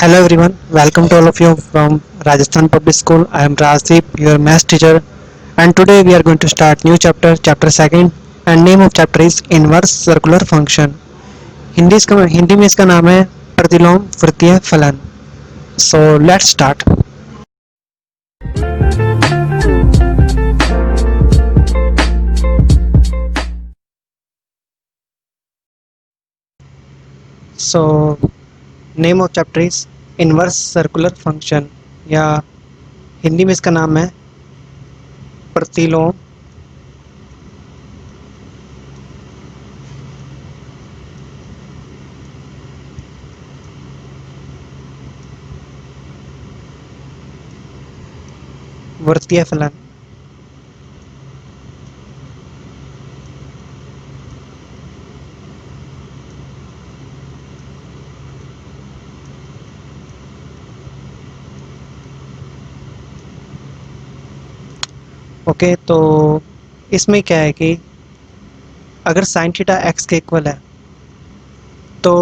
Hello everyone, welcome to all of you from Rajasthan Public School. I am Rajdeep, your math teacher, and today we are going to start new chapter, chapter second, and name of chapter is inverse circular function. Hindi में इसका नाम है प्रतिलोम वृत्तीय फलन. So let's start. So name of chapter is inverse circular function या हिंदी में इसका नाम है प्रतिलोम वृत्तीय फलन. ओके, तो इसमें क्या है कि अगर साइन थीटा एक्स के इक्वल है तो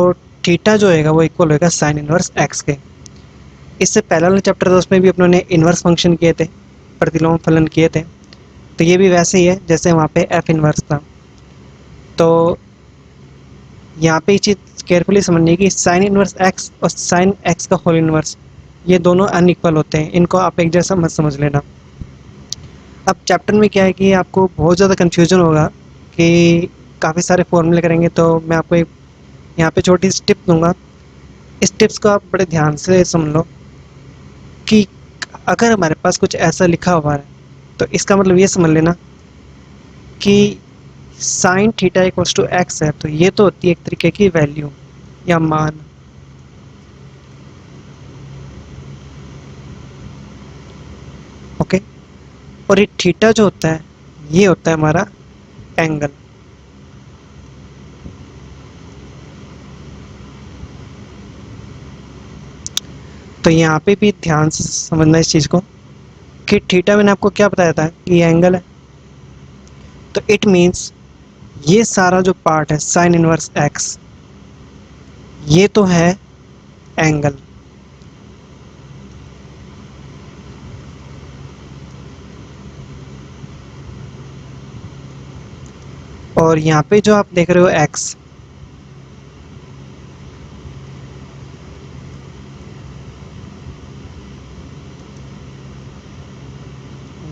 थीटा जो होगा वो इक्वल होगा साइन इनवर्स एक्स के. इससे पहला वाला चैप्टर था उसमें भी अपनों ने इनवर्स फंक्शन किए थे, प्रतिलोम फलन किए थे. तो ये भी वैसे ही है जैसे वहाँ पे एफ इनवर्स था. तो यहाँ पे ये चीज़ केयरफुली समझनी है कि साइन इनवर्स एक्स और साइन एक्स का होल इनवर्स ये दोनों अनइक्वल होते हैं. इनको आप एक जैसा मत समझ लेना. अब चैप्टर में क्या है कि आपको बहुत ज़्यादा कन्फ्यूजन होगा कि काफ़ी सारे फॉर्मूले करेंगे. तो मैं आपको एक यहाँ पे छोटी सी टिप दूंगा. इस टिप्स को आप बड़े ध्यान से समझ लो कि अगर हमारे पास कुछ ऐसा लिखा हुआ है तो इसका मतलब ये समझ लेना कि sine theta equals to x है, तो ये तो होती है एक तरीके की वैल्यू या मान. ओके, और ये थीटा जो होता है ये होता है हमारा एंगल. तो यहाँ पे भी ध्यान से समझना इस चीज़ को कि थीटा मैंने आपको क्या बताया था कि ये एंगल है. तो इट मीन्स ये सारा जो पार्ट है साइन इनवर्स एक्स ये तो है एंगल. और यहाँ पे जो आप देख रहे हो एक्स,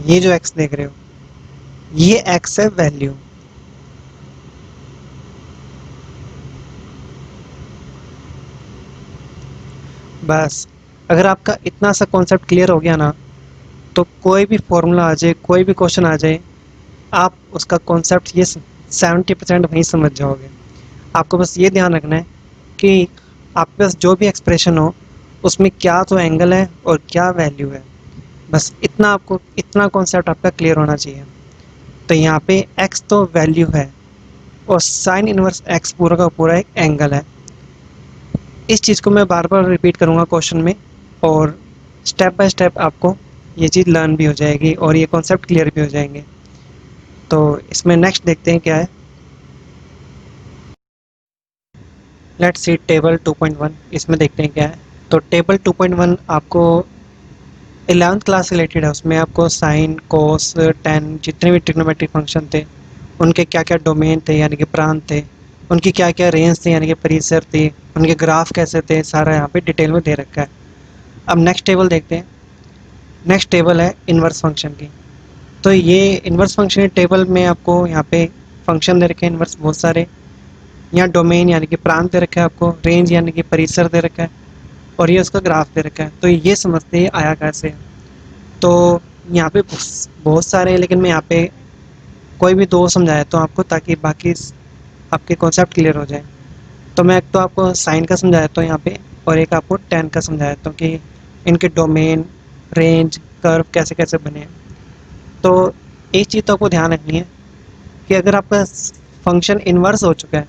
ये जो एक्स देख रहे हो ये एक्स है वैल्यू. बस अगर आपका इतना सा कॉन्सेप्ट क्लियर हो गया ना तो कोई भी फॉर्मूला आ जाए, कोई भी क्वेश्चन आ जाए, आप उसका कॉन्सेप्ट ये 70% वहीं समझ जाओगे. आपको बस ये ध्यान रखना है कि आपके पास जो भी एक्सप्रेशन हो उसमें क्या तो एंगल है और क्या वैल्यू है. बस इतना आपको, इतना कॉन्सेप्ट आपका क्लियर होना चाहिए. तो यहाँ पे x तो वैल्यू है और साइन इनवर्स x पूरा का पूरा एक एंगल है. इस चीज़ को मैं बार बार रिपीट करूँगा क्वेश्चन में और स्टेप बाय स्टेप आपको ये चीज़ लर्न भी हो जाएगी और ये कॉन्सेप्ट क्लियर भी हो जाएंगे. तो इसमें नेक्स्ट देखते हैं क्या है. Let's see table 2.1. इसमें देखते हैं क्या है. तो टेबल 2.1 आपको 11th क्लास से रिलेटेड है. उसमें आपको साइन कोस टेन जितने भी ट्रिग्नोमेट्रिक फंक्शन थे उनके क्या क्या डोमेन थे यानी कि प्रांत थे, उनकी क्या क्या रेंज थी यानी कि परिसर थी, उनके ग्राफ कैसे थे, सारा यहाँ पे डिटेल में दे रखा है. अब नेक्स्ट टेबल देखते हैं. नेक्स्ट टेबल है इन्वर्स फंक्शन की. तो ये इन्वर्स फंक्शन टेबल में आपको यहाँ पे फंक्शन दे रखे हैं इन्वर्स बहुत सारे. यहाँ डोमेन यानी कि प्रांत दे रखा है, आपको रेंज यानी कि परिसर दे रखा है, और ये उसका ग्राफ दे रखा है. तो ये समझते हैं आया कैसे. तो यहाँ पे बहुत सारे हैं लेकिन मैं यहाँ पे कोई भी दो समझाया तो आपको, ताकि बाकी आपके कॉन्सेप्ट क्लियर हो जाए. तो मैं एक तो आपको साइन का समझाया तो यहाँ पे, और एक आपको टेन का समझाया तो कि इनके डोमेन रेंज कर्व कैसे कैसे बने हैं. तो एक चीज़ तो आपको ध्यान रखनी है कि अगर आपका फंक्शन इन्वर्स हो चुका है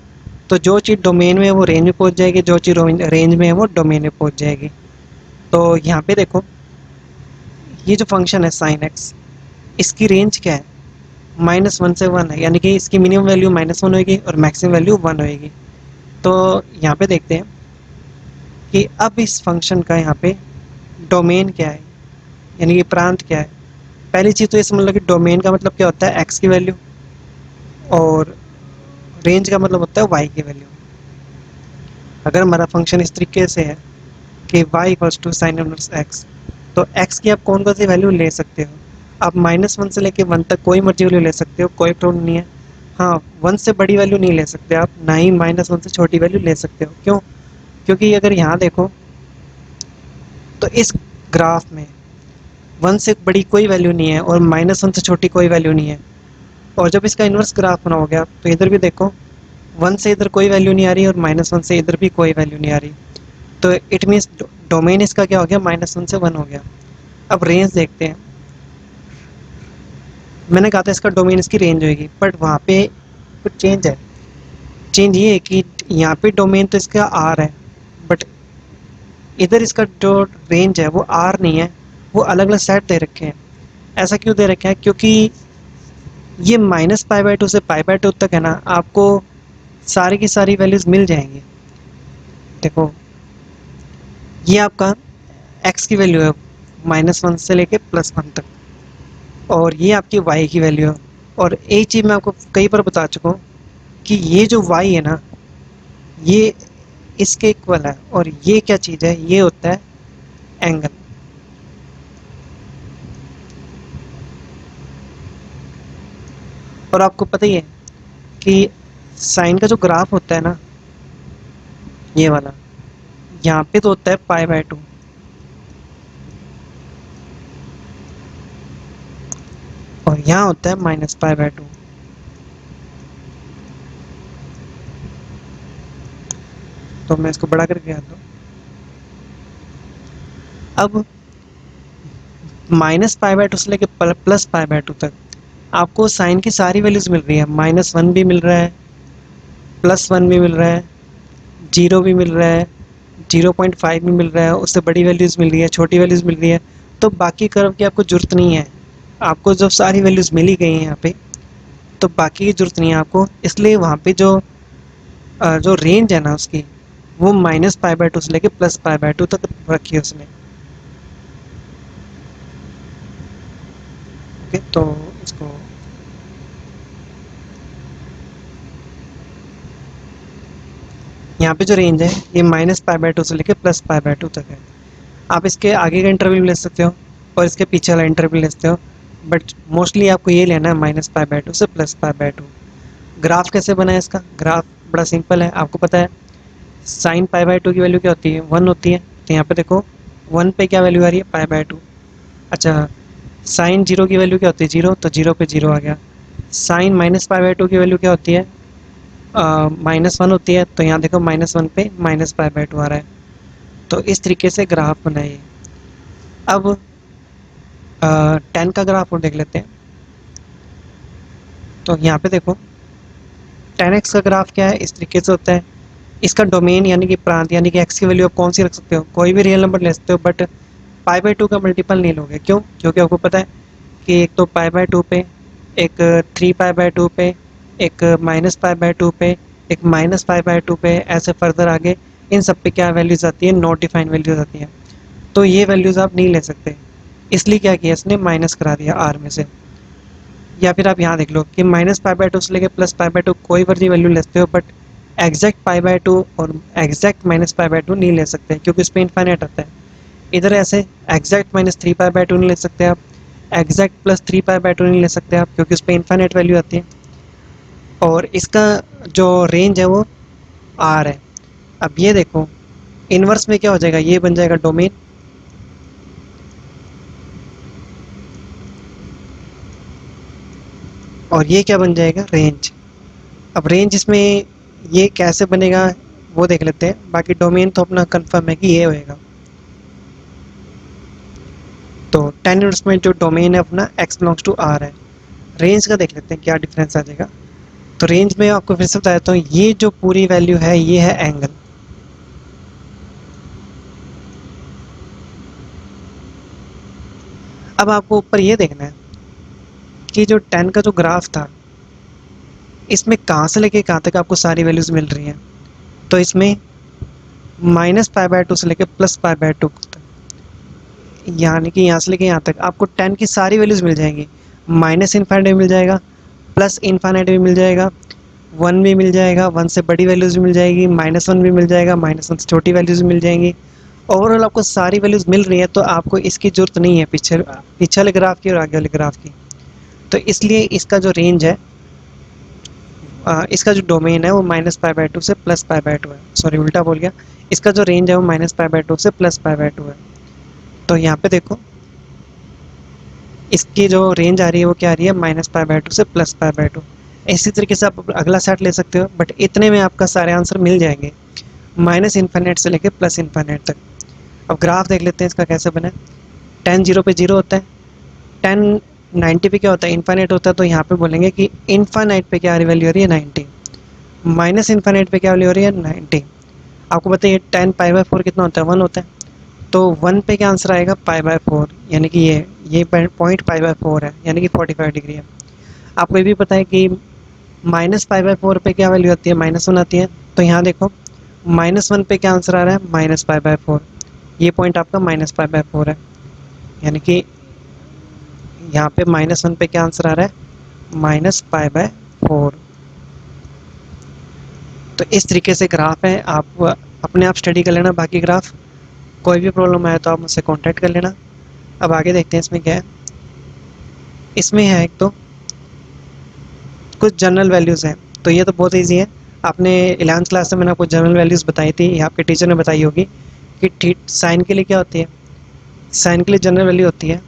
तो जो चीज़ डोमेन में है वो रेंज में पहुंच जाएगी, जो चीज़ रेंज में है वो डोमेन में पहुंच जाएगी. तो यहाँ पे देखो ये जो फंक्शन है साइन एक्स, इसकी रेंज क्या है, -1 से 1 है, यानी कि इसकी मिनिमम वैल्यू -1 होगी और मैक्सिमम वैल्यू 1 होगी. तो यहाँ पे देखते हैं कि अब इस फंक्शन का यहाँ पे डोमेन क्या है, यानी कि प्रांत क्या है। पहली चीज़ तो ये समझ लो कि डोमेन का मतलब क्या होता है, एक्स की वैल्यू, और रेंज का मतलब होता है वाई की वैल्यू। अगर हमारा फंक्शन इस तरीके से है कि y equals to sine inverse x, तो x की आप कौन कौन सी वैल्यू ले सकते हो। आप -1 से लेके 1 तक कोई मर्जी वैल्यू ले सकते हो, कोई प्रॉब्लम नहीं है। हाँ, 1 से बड़ी वैल्यू नहीं ले सकते आप, ना ही -1 से छोटी वैल्यू ले सकते हो। क्यों? क्योंकि अगर यहाँ देखो तो इस ग्राफ में 1 से बड़ी कोई वैल्यू नहीं है और -1 से छोटी कोई वैल्यू नहीं है। और जब इसका इन्वर्स ग्राफ बनाओगे आप, तो इधर भी देखो 1 से इधर कोई वैल्यू नहीं आ रही और -1 से इधर भी कोई वैल्यू नहीं आ रही। तो इट मीन्स डोमेन इसका क्या हो गया, -1 से 1 हो गया। अब रेंज देखते हैं। मैंने कहा था इसका डोमेन इसकी रेंज होगी, बट वहाँ पे कुछ चेंज है। चेंज ये है कि यहाँ पे डोमेन तो इसका आर है, बट इधर इसका जो रेंज है वो आर नहीं है, वो अलग अलग सेट दे रखे हैं। ऐसा क्यों दे रखे हैं? क्योंकि ये -π/2 से π/2 तक है ना, आपको सारी की सारी वैल्यूज मिल जाएंगी। देखो, ये आपका एक्स की वैल्यू है -1 से लेके +1 तक, और ये आपकी वाई की वैल्यू है। और एक चीज़ मैं आपको कई बार बता चुका हूँ कि ये जो वाई है ना, ये इसके इक्वल है, और ये क्या चीज़ है, ये होता है एंगल। और आपको पता ही है कि साइन का जो ग्राफ होता है ना, ये वाला, यहाँ पे तो होता है π/2, और यहाँ होता है -π/2। तो मैं इसको बड़ा करके आता हूँ। अब -π/2 से लेके +π/2 तक आपको साइन की सारी वैल्यूज मिल रही है। -1 भी मिल रहा है, +1 भी मिल रहा है, 0 भी मिल रहा है, 0.5 भी मिल रहा है, उससे बड़ी वैल्यूज मिल रही है, छोटी वैल्यूज मिल रही है। तो बाकी कर्व की आपको जरूरत नहीं है। आपको जब सारी वैल्यूज मिल ही गई हैं यहाँ पे, तो बाकी की जरूरत नहीं है आपको। इसलिए वहाँ पे जो रेंज है ना उसकी, वो -π/2 से लेके +π/2 तक रखी है उसने। ओके, तो इसको यहाँ पे जो रेंज है ये -π/2 से लेके +π/2 तक है। आप इसके आगे का इंटरवल भी ले सकते हो और इसके पीछे वाला इंटरवल ले सकते हो, बट मोस्टली आपको ये लेना है -π/2 से +π/2। ग्राफ कैसे बना है इसका? ग्राफ बड़ा सिंपल है, आपको पता है साइन π/2 की वैल्यू क्या होती है, 1 होती है। तो यहाँ पे देखो 1 पे क्या वैल्यू आ रही है, π/2। अच्छा, साइन 0 की वैल्यू क्या होती है, 0, तो 0 पे 0 आ गया। साइन -π/2 की वैल्यू क्या होती है, -1 होती है। तो यहाँ देखो -1 पे -π/2 आ रहा है। तो इस तरीके से ग्राफ बनाइए। अब 10 का ग्राफ और देख लेते हैं। तो यहाँ पे देखो 10x का ग्राफ क्या है, इस तरीके से होता है। इसका डोमेन यानी कि प्रांत, यानी कि x की वैल्यू आप कौन सी रख सकते हो, कोई भी रियल नंबर ले सकते हो, बट π/2 का मल्टीपल नहीं लोगे। क्यों? क्योंकि आपको पता है कि एक तो π/2 पे, एक 3π/2 पे, एक -π/2 पे, एक -π/2 पे, ऐसे फर्दर आगे इन सब पे क्या वैल्यूज आती है, नॉट डिफाइंड वैल्यूज आती हैं। तो ये वैल्यूज आप नहीं ले सकते, इसलिए क्या किया इसने, माइनस करा दिया आर में से। या फिर आप यहाँ देख लो कि -π/2 से लेके +π/2 कोई मर्जी वैल्यू ले सकते हो, बट एग्जैक्ट π/2 और एग्जैक्ट -π/2 नहीं ले सकते, क्योंकि इसमें इनफाइनाइट आता है। इधर ऐसे एग्जैक्ट -3π/2 नहीं ले सकते आप, एग्जैक्ट +3π/2 नहीं ले सकते आप, क्योंकि उस पर इनफाइनाइट वैल्यू आती है। और इसका जो रेंज है वो आर है। अब ये देखो इनवर्स में क्या हो जाएगा, ये बन जाएगा डोमेन, और ये क्या बन जाएगा, रेंज। अब रेंज इसमें ये कैसे बनेगा वो देख लेते हैं। बाकी डोमेन तो अपना कंफर्म है कि ये होएगा। तो 10 यूनिट्स में जो डोमेन है अपना x बिलोंग्स टू r है। रेंज का देख लेते हैं क्या डिफरेंस आ जाएगा। तो रेंज में आपको फिर से बता देता हूँ, ये जो पूरी वैल्यू है ये है एंगल। अब आपको ऊपर ये देखना है कि जो 10 का जो ग्राफ था, इसमें कहाँ से लेके कहाँ तक आपको सारी वैल्यूज मिल रही हैं। तो इसमें -π/2 से लेके +π/2 तक, यानी कि यहाँ से लेके यहाँ तक आपको 10 की सारी वैल्यूज़ मिल जाएंगी। -∞ भी मिल जाएगा, +∞ भी मिल जाएगा, 1 भी मिल जाएगा, 1 से बड़ी वैल्यूज़ भी मिल जाएगी, -1 भी मिल जाएगा, -1 से छोटी वैल्यूज़ भी मिल जाएंगी। ओवरऑल आपको सारी वैल्यूज़ मिल रही है, तो आपको इसकी ज़रूरत नहीं है पीछे वाले ग्राफ की और आगे वाले ग्राफ की। तो इसलिए इसका जो रेंज है, इसका जो डोमेन है वो -π/2 से +π/2 है। सॉरी, उल्टा बोल गया। इसका जो रेंज है वो -π/2 से +π/2 है। तो यहाँ पे देखो, इसकी जो रेंज आ रही है वो क्या आ रही है, -π/2 से +π/2। इसी तरीके से आप अगला सेट ले सकते हो, बट इतने में आपका सारे आंसर मिल जाएंगे, -∞ से लेके +∞ तक। अब ग्राफ देख लेते हैं इसका कैसे बना है। 10 0 पे 0 होता है, 10 90 पे क्या होता है, इन्फाइनाइट होता है। तो यहाँ पे बोलेंगे कि इन्फाइनाइट पे क्या वैल्यू हो रही है, 90। -∞ पे क्या वैल्यू हो रही है, 90। आपको बताइए 10π/4 कितना होता है, 1 होता है। तो 1 पे क्या आंसर आएगा, π/4, यानी कि ये पॉइंट π/4 है, यानी कि 45 डिग्री है। आपको ये भी पता है कि -π/4 पे क्या वैल्यू आती है, -1 आती है। तो यहाँ देखो, -1 पे क्या आंसर आ रहा है, -π/4। ये पॉइंट आपका -π/4 है, यानी कि यहाँ पे -1 पे क्या आंसर आ रहा है, -π/4। तो इस तरीके से ग्राफ है, आप अपने आप स्टडी कर लेना बाकी ग्राफ। कोई भी प्रॉब्लम आए तो आप मुझसे कांटेक्ट कर लेना। अब आगे देखते हैं इसमें क्या है। इसमें है एक तो कुछ जनरल वैल्यूज़ हैं, तो ये तो बहुत ईजी है। आपने 11th क्लास में मैंने आपको जनरल वैल्यूज़ बताई थी, या आपके टीचर ने बताई होगी कि साइन के लिए क्या होती है। साइन के लिए जनरल वैल्यू होती है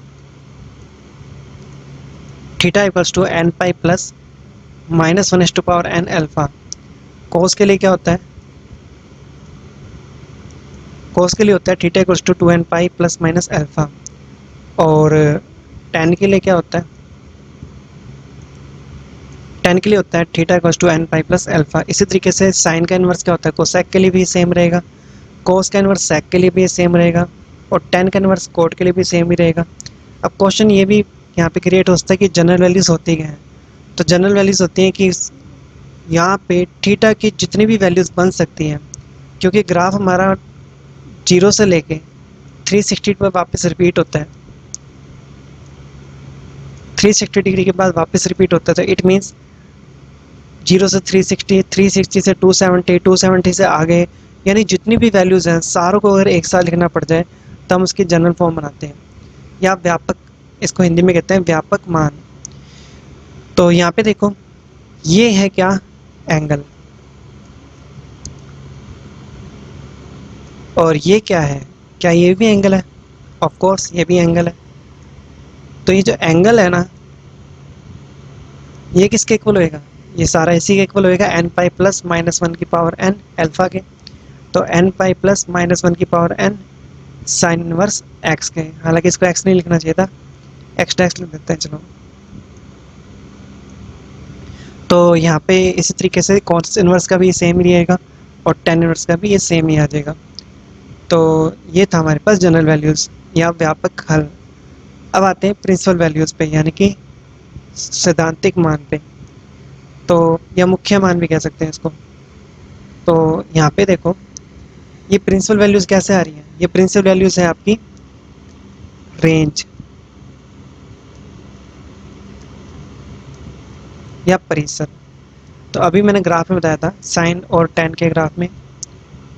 theta equals to n pi plus -1/n alpha. Cos के लिए क्या होता है, कोस के लिए होता है theta equals to 2n pi plus minus alpha. और टेन के लिए क्या होता है, टेन के लिए होता है theta equals to n pi plus alpha. इसी तरीके से साइन का इन्वर्स क्या होता है, कोसेक के लिए भी सेम रहेगा, कोस का इन्वर्स सेक के लिए भी सेम रहेगा, और टेन का इन्वर्स कोट के लिए भी सेम ही रहेगा। अब क्वेश्चन ये भी यहाँ पे क्रिएट होता है कि जनरल वैल्यूज़ होती क्या हैं। तो जनरल वैल्यूज़ होती हैं कि यहाँ पे थीटा की जितनी भी वैल्यूज़ बन सकती हैं, क्योंकि ग्राफ हमारा 0 से लेके 360 पर वापस रिपीट होता है, 360 डिग्री के बाद वापस रिपीट होता है। तो इट मीन्स 0 से 360, 360 से 270, 270 से आगे, यानी जितनी भी वैल्यूज़ हैं सारों को अगर एक साथ लिखना पड़ जाए तो हम उसकी जनरल फॉर्म बनाते हैं, या व्यापक, इसको हिंदी में कहते हैं व्यापक मान। तो यहाँ पे देखो, ये है क्या, एंगल, और ये क्या है, क्या ये भी एंगल है, ऑफ कोर्स ये भी एंगल है। तो ये जो एंगल है ना, ये किसके इक्वल होएगा, ये सारा इसी के इक्वल होएगा, n पाई प्लस -1 की पावर n अल्फ़ा के। तो n पाई प्लस -1 की power n sine inverse x के। हालांकि इसको x नहीं लिखना चाहिए था, x डैश लिख देते हैं, चलो। तो यहाँ पे इसी तरीके से कॉस इनवर्स का भी सेम ही रहेगा, और टेन इनवर्स का भी ये सेम ही आ जाएगा। तो ये था हमारे पास जनरल वैल्यूज़ या व्यापक हल। अब आते हैं प्रिंसिपल वैल्यूज़ पे, यानी कि सैद्धांतिक मान पे, तो या मुख्य मान भी कह सकते हैं इसको। तो यहाँ पे देखो, ये प्रिंसिपल वैल्यूज़ कैसे आ रही हैं, ये प्रिंसिपल वैल्यूज़ है आपकी रेंज या परिसर। तो अभी मैंने ग्राफ में बताया था साइन और टेन के ग्राफ में,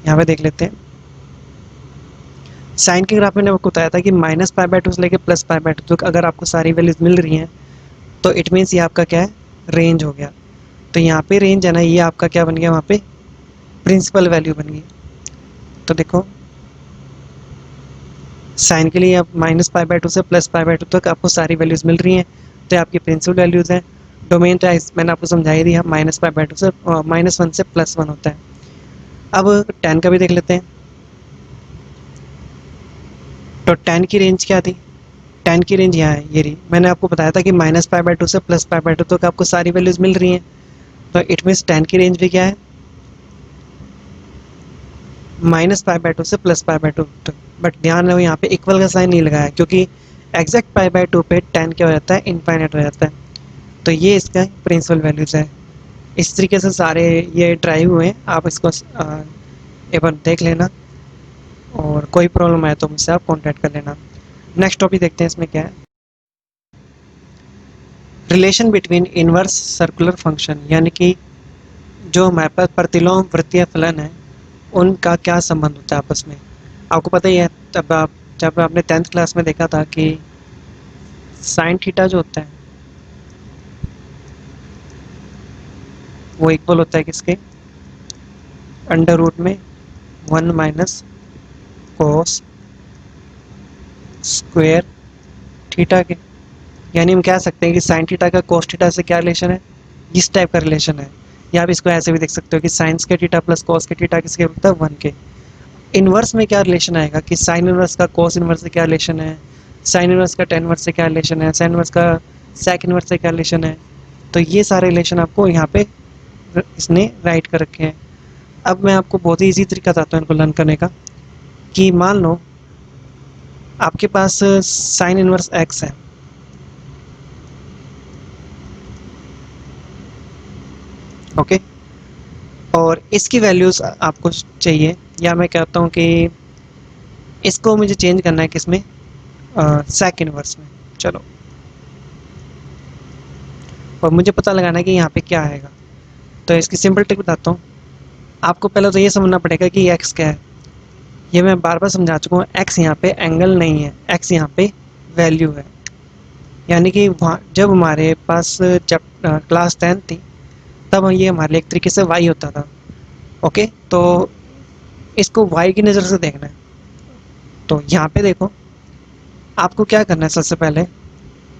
यहाँ पे देख लेते हैं। साइन के ग्राफ में मैंने आपको बताया था कि -π/2 से लेके +π/2 तक अगर आपको सारी वैल्यूज़ मिल रही हैं तो इट मीन्स ये आपका क्या है, रेंज हो गया। तो यहाँ पे रेंज है ना, ये आपका क्या बन गया, वहाँ पे प्रिंसिपल वैल्यू बन गई। तो देखो, साइन के लिए आप -π/2 से +π/2 तक आपको सारी वैल्यूज़ मिल रही हैं, तो आपकी प्रिंसिपल वैल्यूज़ हैं। डोमेन तो मैंने आपको समझा ही दिया, -π/2 से -1 से +1 होता है। अब टेन का भी देख लेते हैं। तो टेन की रेंज क्या थी, टेन की रेंज यहाँ है, ये रही। मैंने आपको बताया था कि -π/2 से +π/2 तक आपको सारी वैल्यूज़ मिल रही हैं, तो इट मीन्स टेन की रेंज भी क्या है, -π/2 से +π/2 तक। बट ध्यान रहो, यहाँ पे इक्वल का साइन नहीं लगाया, क्योंकि एग्जैक्ट π/2 पे टेन क्या हो जाता है, इनफाइनाइट हो जाता है। तो ये इसका प्रिंसिपल वैल्यूज़ है। इस तरीके से सारे ये ड्राइव हुए हैं, आप इसको एक बार देख लेना। और कोई प्रॉब्लम आए तो मुझसे आप कॉन्टैक्ट कर लेना। नेक्स्ट टॉपिक देखते हैं इसमें क्या है। Relation between inverse circular function, यानी कि जो हमारे पास प्रतिलोम वृत्तीय फलन है उनका क्या संबंध होता है आपस में। आपको पता ही है, तब आप जब आपने 10th क्लास में देखा था कि साइन थीटा जो होता है वो इक्वल होता है किसके, अंडर रूट में 1 माइनस कोस स्क्वायर थीटा के। यानी हम कह सकते हैं कि साइन थीटा का कोस थीटा से क्या रिलेशन है, इस टाइप का रिलेशन है। या आप इसको ऐसे भी देख सकते हो कि साइंस के थीटा प्लस कोस के थीटा किसके होता है, 1 के। इनवर्स में क्या रिलेशन आएगा कि साइन इनवर्स का कोस इनवर्स से क्या रिलेशन है, साइन इनवर्स का टेन इनवर्स से क्या रिलेशन है, साइन इनवर्स का सेक इनवर्स से क्या रिलेशन है। तो ये सारे रिलेशन आपको यहाँ पे इसने राइट कर रखे हैं। अब मैं आपको बहुत ही ईजी तरीका बताता हूँ इनको लर्न करने का। कि मान लो आपके पास साइन इनवर्स एक्स है, ओके, और इसकी वैल्यूज आपको चाहिए, या मैं कहता हूँ कि इसको मुझे चेंज करना है किसमें, सेक इनवर्स में। चलो, और मुझे पता लगाना है कि यहाँ पे क्या आएगा। तो इसकी सिंपल ट्रिक बताता हूँ। आपको पहले तो ये समझना पड़ेगा कि एक्स क्या है। ये मैं बार बार समझा चुका हूँ, एक्स यहाँ पे एंगल नहीं है, एक्स यहाँ पे वैल्यू है। यानी कि वहाँ जब हमारे पास जब क्लास 10 थी तब ये हमारे लिए एक तरीके से वाई होता था। ओके, तो इसको वाई की नज़र से देखना है। तो यहाँ पे देखो, आपको क्या करना है, सबसे पहले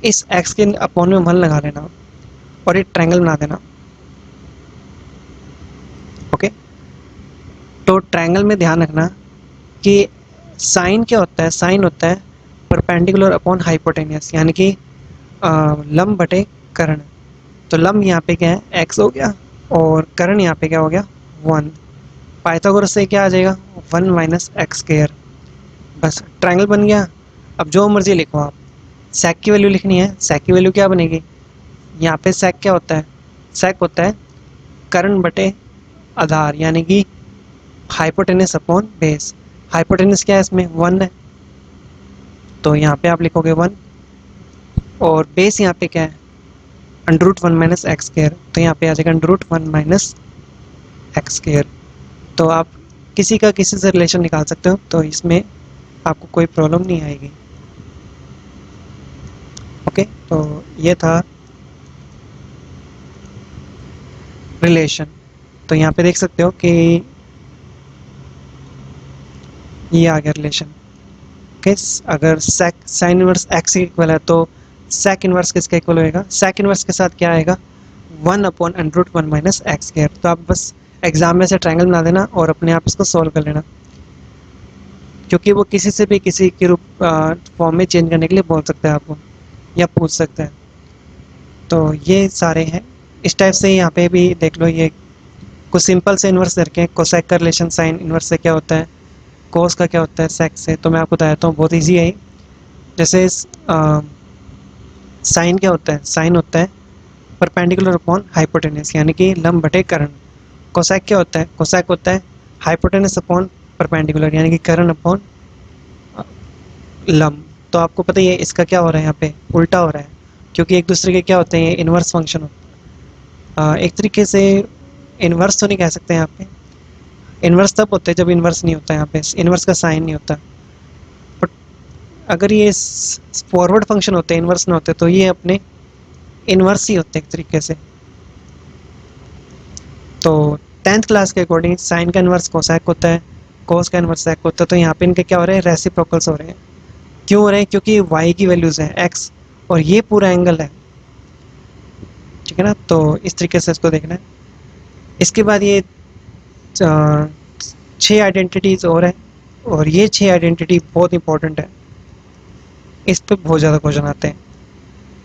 इस एक्स के अपॉन में 1 लगा लेना और एक ट्रायंगल बना देना। ओके, तो ट्रायंगल में ध्यान रखना कि साइन क्या होता है, साइन होता है परपेंडिकुलर अपॉन हाइपोटेनियस, यानी कि लंब बटे कर्ण। तो लंब यहाँ पे क्या है, एक्स हो गया, और कर्ण यहाँ पे क्या हो गया, 1। पाइथागोरस से क्या आ जाएगा, 1 माइनस एक्स स्क्वायर। बस ट्रायंगल बन गया। अब जो मर्जी लिखो आप, सेक की वैल्यू लिखनी है, सेक की वैल्यू क्या बनेगी, यहाँ पे सेक क्या होता है, सेक होता है कर्ण बटे आधार, यानी कि हाइपोटेनस अपॉन बेस। हाइपोटेनस क्या है इसमें, 1 है, तो यहाँ पे आप लिखोगे 1, और बेस यहाँ पे क्या है, under root 1 minus x square, तो यहाँ पे आ जाएगा under root 1 minus x square. तो आप किसी का किसी से रिलेशन निकाल सकते हो, तो इसमें आपको कोई प्रॉब्लम नहीं आएगी। ओके, तो ये था रिलेशन। तो यहाँ पे देख सकते हो कि ये आ गया रिलेशन। ओके, अगर सेक साइन इनवर्स एक्स इक्वल है तो सेक इनवर्स किसका इक्वल होएगा, सेक इनवर्स के साथ क्या आएगा, 1 upon under root 1 minus x square. तो आप बस एग्जाम में से ट्रायंगल बना देना और अपने आप इसको सॉल्व कर लेना, क्योंकि वो किसी से भी किसी के रूप फॉर्म में चेंज करने के लिए बोल सकता है आपको, या पूछ सकता है। तो ये सारे हैं इस टाइप से। यहाँ पे भी देख लो, ये कुछ सिंपल से इन्वर्स करके, कोसेक का रिलेशन साइन इन्वर्स से क्या होता है, कोस का क्या होता है सेक से। तो मैं आपको बताता हूँ, बहुत ईजी है। जैसे साइन क्या होता है, साइन होता है परपेंडिकुलर अपॉन हाइपोटेनस, यानी कि लंब बटे कर्ण। कोसेक क्या होता है, कोसेक होता है हाइपोटेनस अपॉन परपेंडिकुलर, यानी कि कर्ण अपॉन लंब। तो आपको पता ही है इसका क्या हो रहा है, यहाँ पे उल्टा हो रहा है, क्योंकि एक दूसरे के क्या होते हैं, इन्वर्स फंक्शन होता है। एक तरीके से इन्वर्स तो नहीं कह सकते यहाँ पे, इन्वर्स तब होते हैं जब इन्वर्स नहीं होता, यहाँ पे इन्वर्स का साइन नहीं होता। बट अगर ये फॉरवर्ड फंक्शन होते, इन्वर्स ना होते, तो ये अपने इन्वर्स ही होते एक तरीके से। तो 10th क्लास के अकॉर्डिंग साइन का इन्वर्स कोसैक होता है, कोस का इन्वर्स सेक होता है। तो यहाँ पे इनके क्या हो रहे हैं, रेसिप्रोकल्स हो रहे हैं। क्यों हो रहे हैं, क्योंकि y की वैल्यूज़ हैं x, और ये पूरा एंगल है, ठीक है ना। तो इस तरीके से इसको देखना है। इसके बाद ये 6 आइडेंटिटीज़ और हैं, और ये 6 आइडेंटिटी बहुत इंपॉर्टेंट है, इस पर बहुत ज़्यादा क्वेश्चन आते हैं।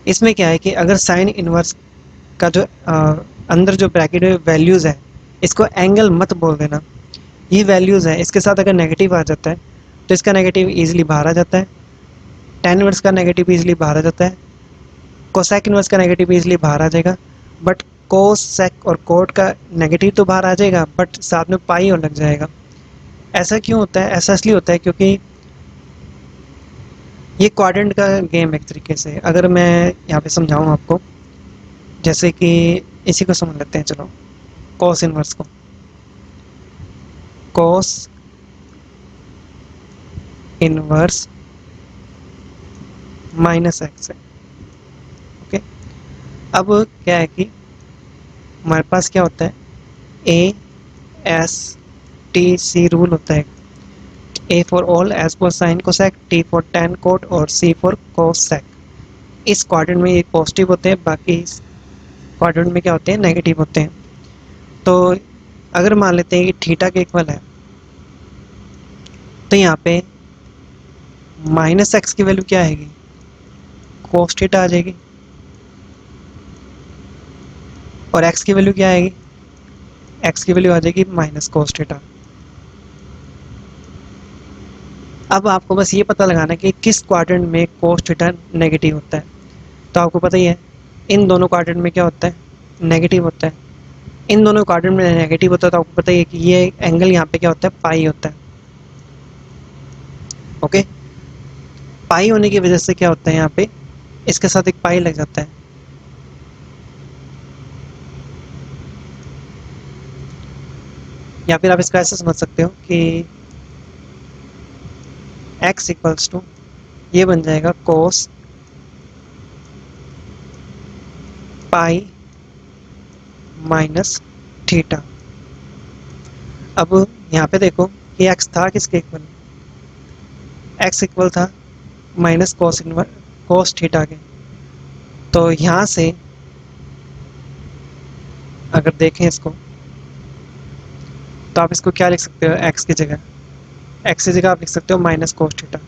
इसमें क्या है कि अगर साइन इन्वर्स का जो अंदर जो ब्रैकेट में वैल्यूज़ है, इसको एंगल मत बोल देना, ये वैल्यूज़ है। इसके साथ अगर नेगेटिव आ जाता है तो इसका नेगेटिव ईजिली बाहर आ जाता है, टेन इनवर्स का नेगेटिव ईजिली बाहर आ जाता है, कोसेक इनवर्स का नेगेटिव ईजिली बाहर आ जाएगा। बट कोस सेक और कोट का नेगेटिव तो बाहर आ जाएगा, बट साथ में पाई और लग जाएगा। ऐसा क्यों होता है? ऐसा इसलिए होता है क्योंकि ये क्वाड्रेंट का गेम है एक तरीके से। अगर मैं यहाँ पे समझाऊँ आपको, जैसे कि इसी को समझ लेते हैं, चलो कॉस इनवर्स को। कॉस इनवर्स माइनस एक्स है। ओके, अब क्या है कि हमारे पास क्या होता है, A S T C rule होता है। A for all, S for sine cosec, T for tan cot और सी फॉर कोसेक। इस क्वाड्रेंट में ये पॉजिटिव होते हैं, बाकी इस क्वाड्रेंट में क्या होते हैं, नेगेटिव होते हैं। तो अगर मान लेते हैं कि थीटा के इक्वल है, तो यहाँ पे माइनस एक्स की वैल्यू क्या आएगी, कोस थीटा आ जाएगी, और एक्स की वैल्यू क्या आएगी, एक्स की वैल्यू आ जाएगी माइनस कोस थीटा। अब आपको बस ये पता लगाना है कि किस क्वाड्रेंट में कोस थीटा नेगेटिव होता है। तो आपको पता ही है इन दोनों क्वाड्रेंट में क्या होता है, नेगेटिव होता है। इन दोनों क्वाड्रेंट में नेगेटिव होता है, तो आपको पता ही है कि ये एंगल यहाँ पे क्या होता है, पाई होता है। ओके, पाई होने की वजह से क्या होता है, यहाँ पे इसके साथ एक पाई लग जाता है। या फिर आप इसको ऐसे समझ सकते हो कि x इक्वल्स टू ये बन जाएगा कोस पाई माइनस थीटा। अब यहाँ पे देखो कि x था किसके इक्वल, x इक्वल था minus cos inverse cos theta के। तो यहाँ से अगर देखें इसको, तो आप इसको क्या लिख सकते हो, x की जगह, x की जगह आप लिख सकते हो माइनस कोस थीटा।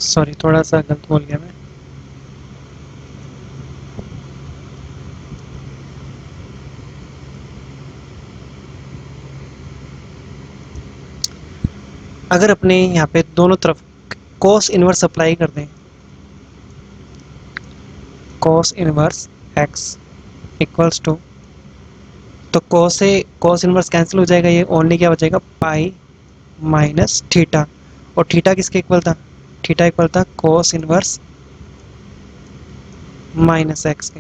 सॉरी, थोड़ा सा गलत बोल गया मैं। अगर अपने यहाँ पे दोनों तरफ कोस इनवर्स अप्लाई कर दें, cos inverse x equals to, तो कोस से कोस इनवर्स कैंसिल हो जाएगा, ये ओनली क्या बचेगा, पाई माइनस थीटा। और थीटा किसके इक्वल था, थीटा इक्वल था कोस इनवर्स माइनस एक्स के।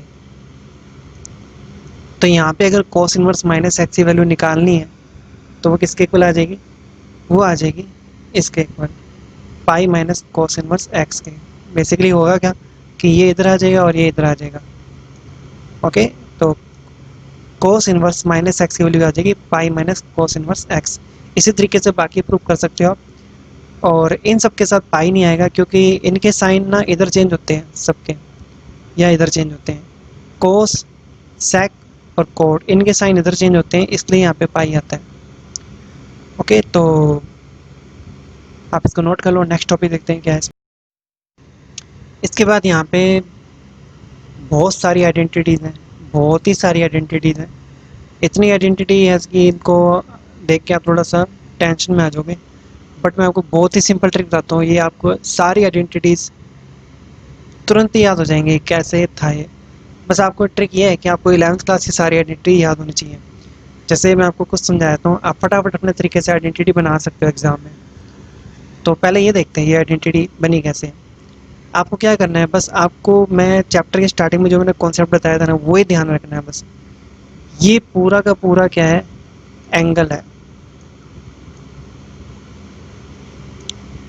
तो यहाँ पे अगर कोस इनवर्स माइनस एक्स की वैल्यू निकालनी है, तो वो किसके इक्वल आ जाएगी, वो आ जाएगी इसके equal, pi minus cos inverse x के। बेसिकली होगा क्या कि ये इधर आ जाएगा और ये इधर आ जाएगा। ओके, तो कोस इनवर्स माइनस एक्स की वैल्यू आ जाएगी pi minus cos inverse x. इसी तरीके से बाकी प्रूफ कर सकते हो आप। और इन सब के साथ पाई नहीं आएगा क्योंकि इनके साइन ना इधर चेंज होते हैं सबके, या इधर चेंज होते हैं। कोस, सेक और कोड, इनके साइन इधर चेंज होते हैं, इसलिए यहाँ पे पाई आता है। ओके, तो आप इसको नोट कर लो। नेक्स्ट टॉपिक देखते हैं क्या है। इसके बाद यहाँ पे बहुत सारी आइडेंटिटीज़ हैं, बहुत ही सारी आइडेंटिटीज़ हैं। इतनी आइडेंटिटी है कि इनको देख के आप थोड़ा सा टेंशन में आ जाओगे। बट मैं आपको बहुत ही सिंपल ट्रिक बताता हूँ, ये आपको सारी आइडेंटिटीज़ तुरंत ही याद हो जाएंगे कैसे था ये। बस आपको ट्रिक ये है कि आपको 11th क्लास की सारी आइडेंटिटी याद होनी चाहिए। जैसे मैं आपको कुछ समझाता हूँ, आप फटाफट अपने तरीके से आइडेंटिटी बना सकते हो एग्जाम में। तो पहले ये देखते हैं ये आइडेंटिटी बनी कैसे। आपको क्या करना है, बस आपको मैं चैप्टर के स्टार्टिंग में जो मैंने कॉन्सेप्ट बताया था ना, वही ध्यान रखना है बस। ये पूरा का पूरा क्या है, एंगल है।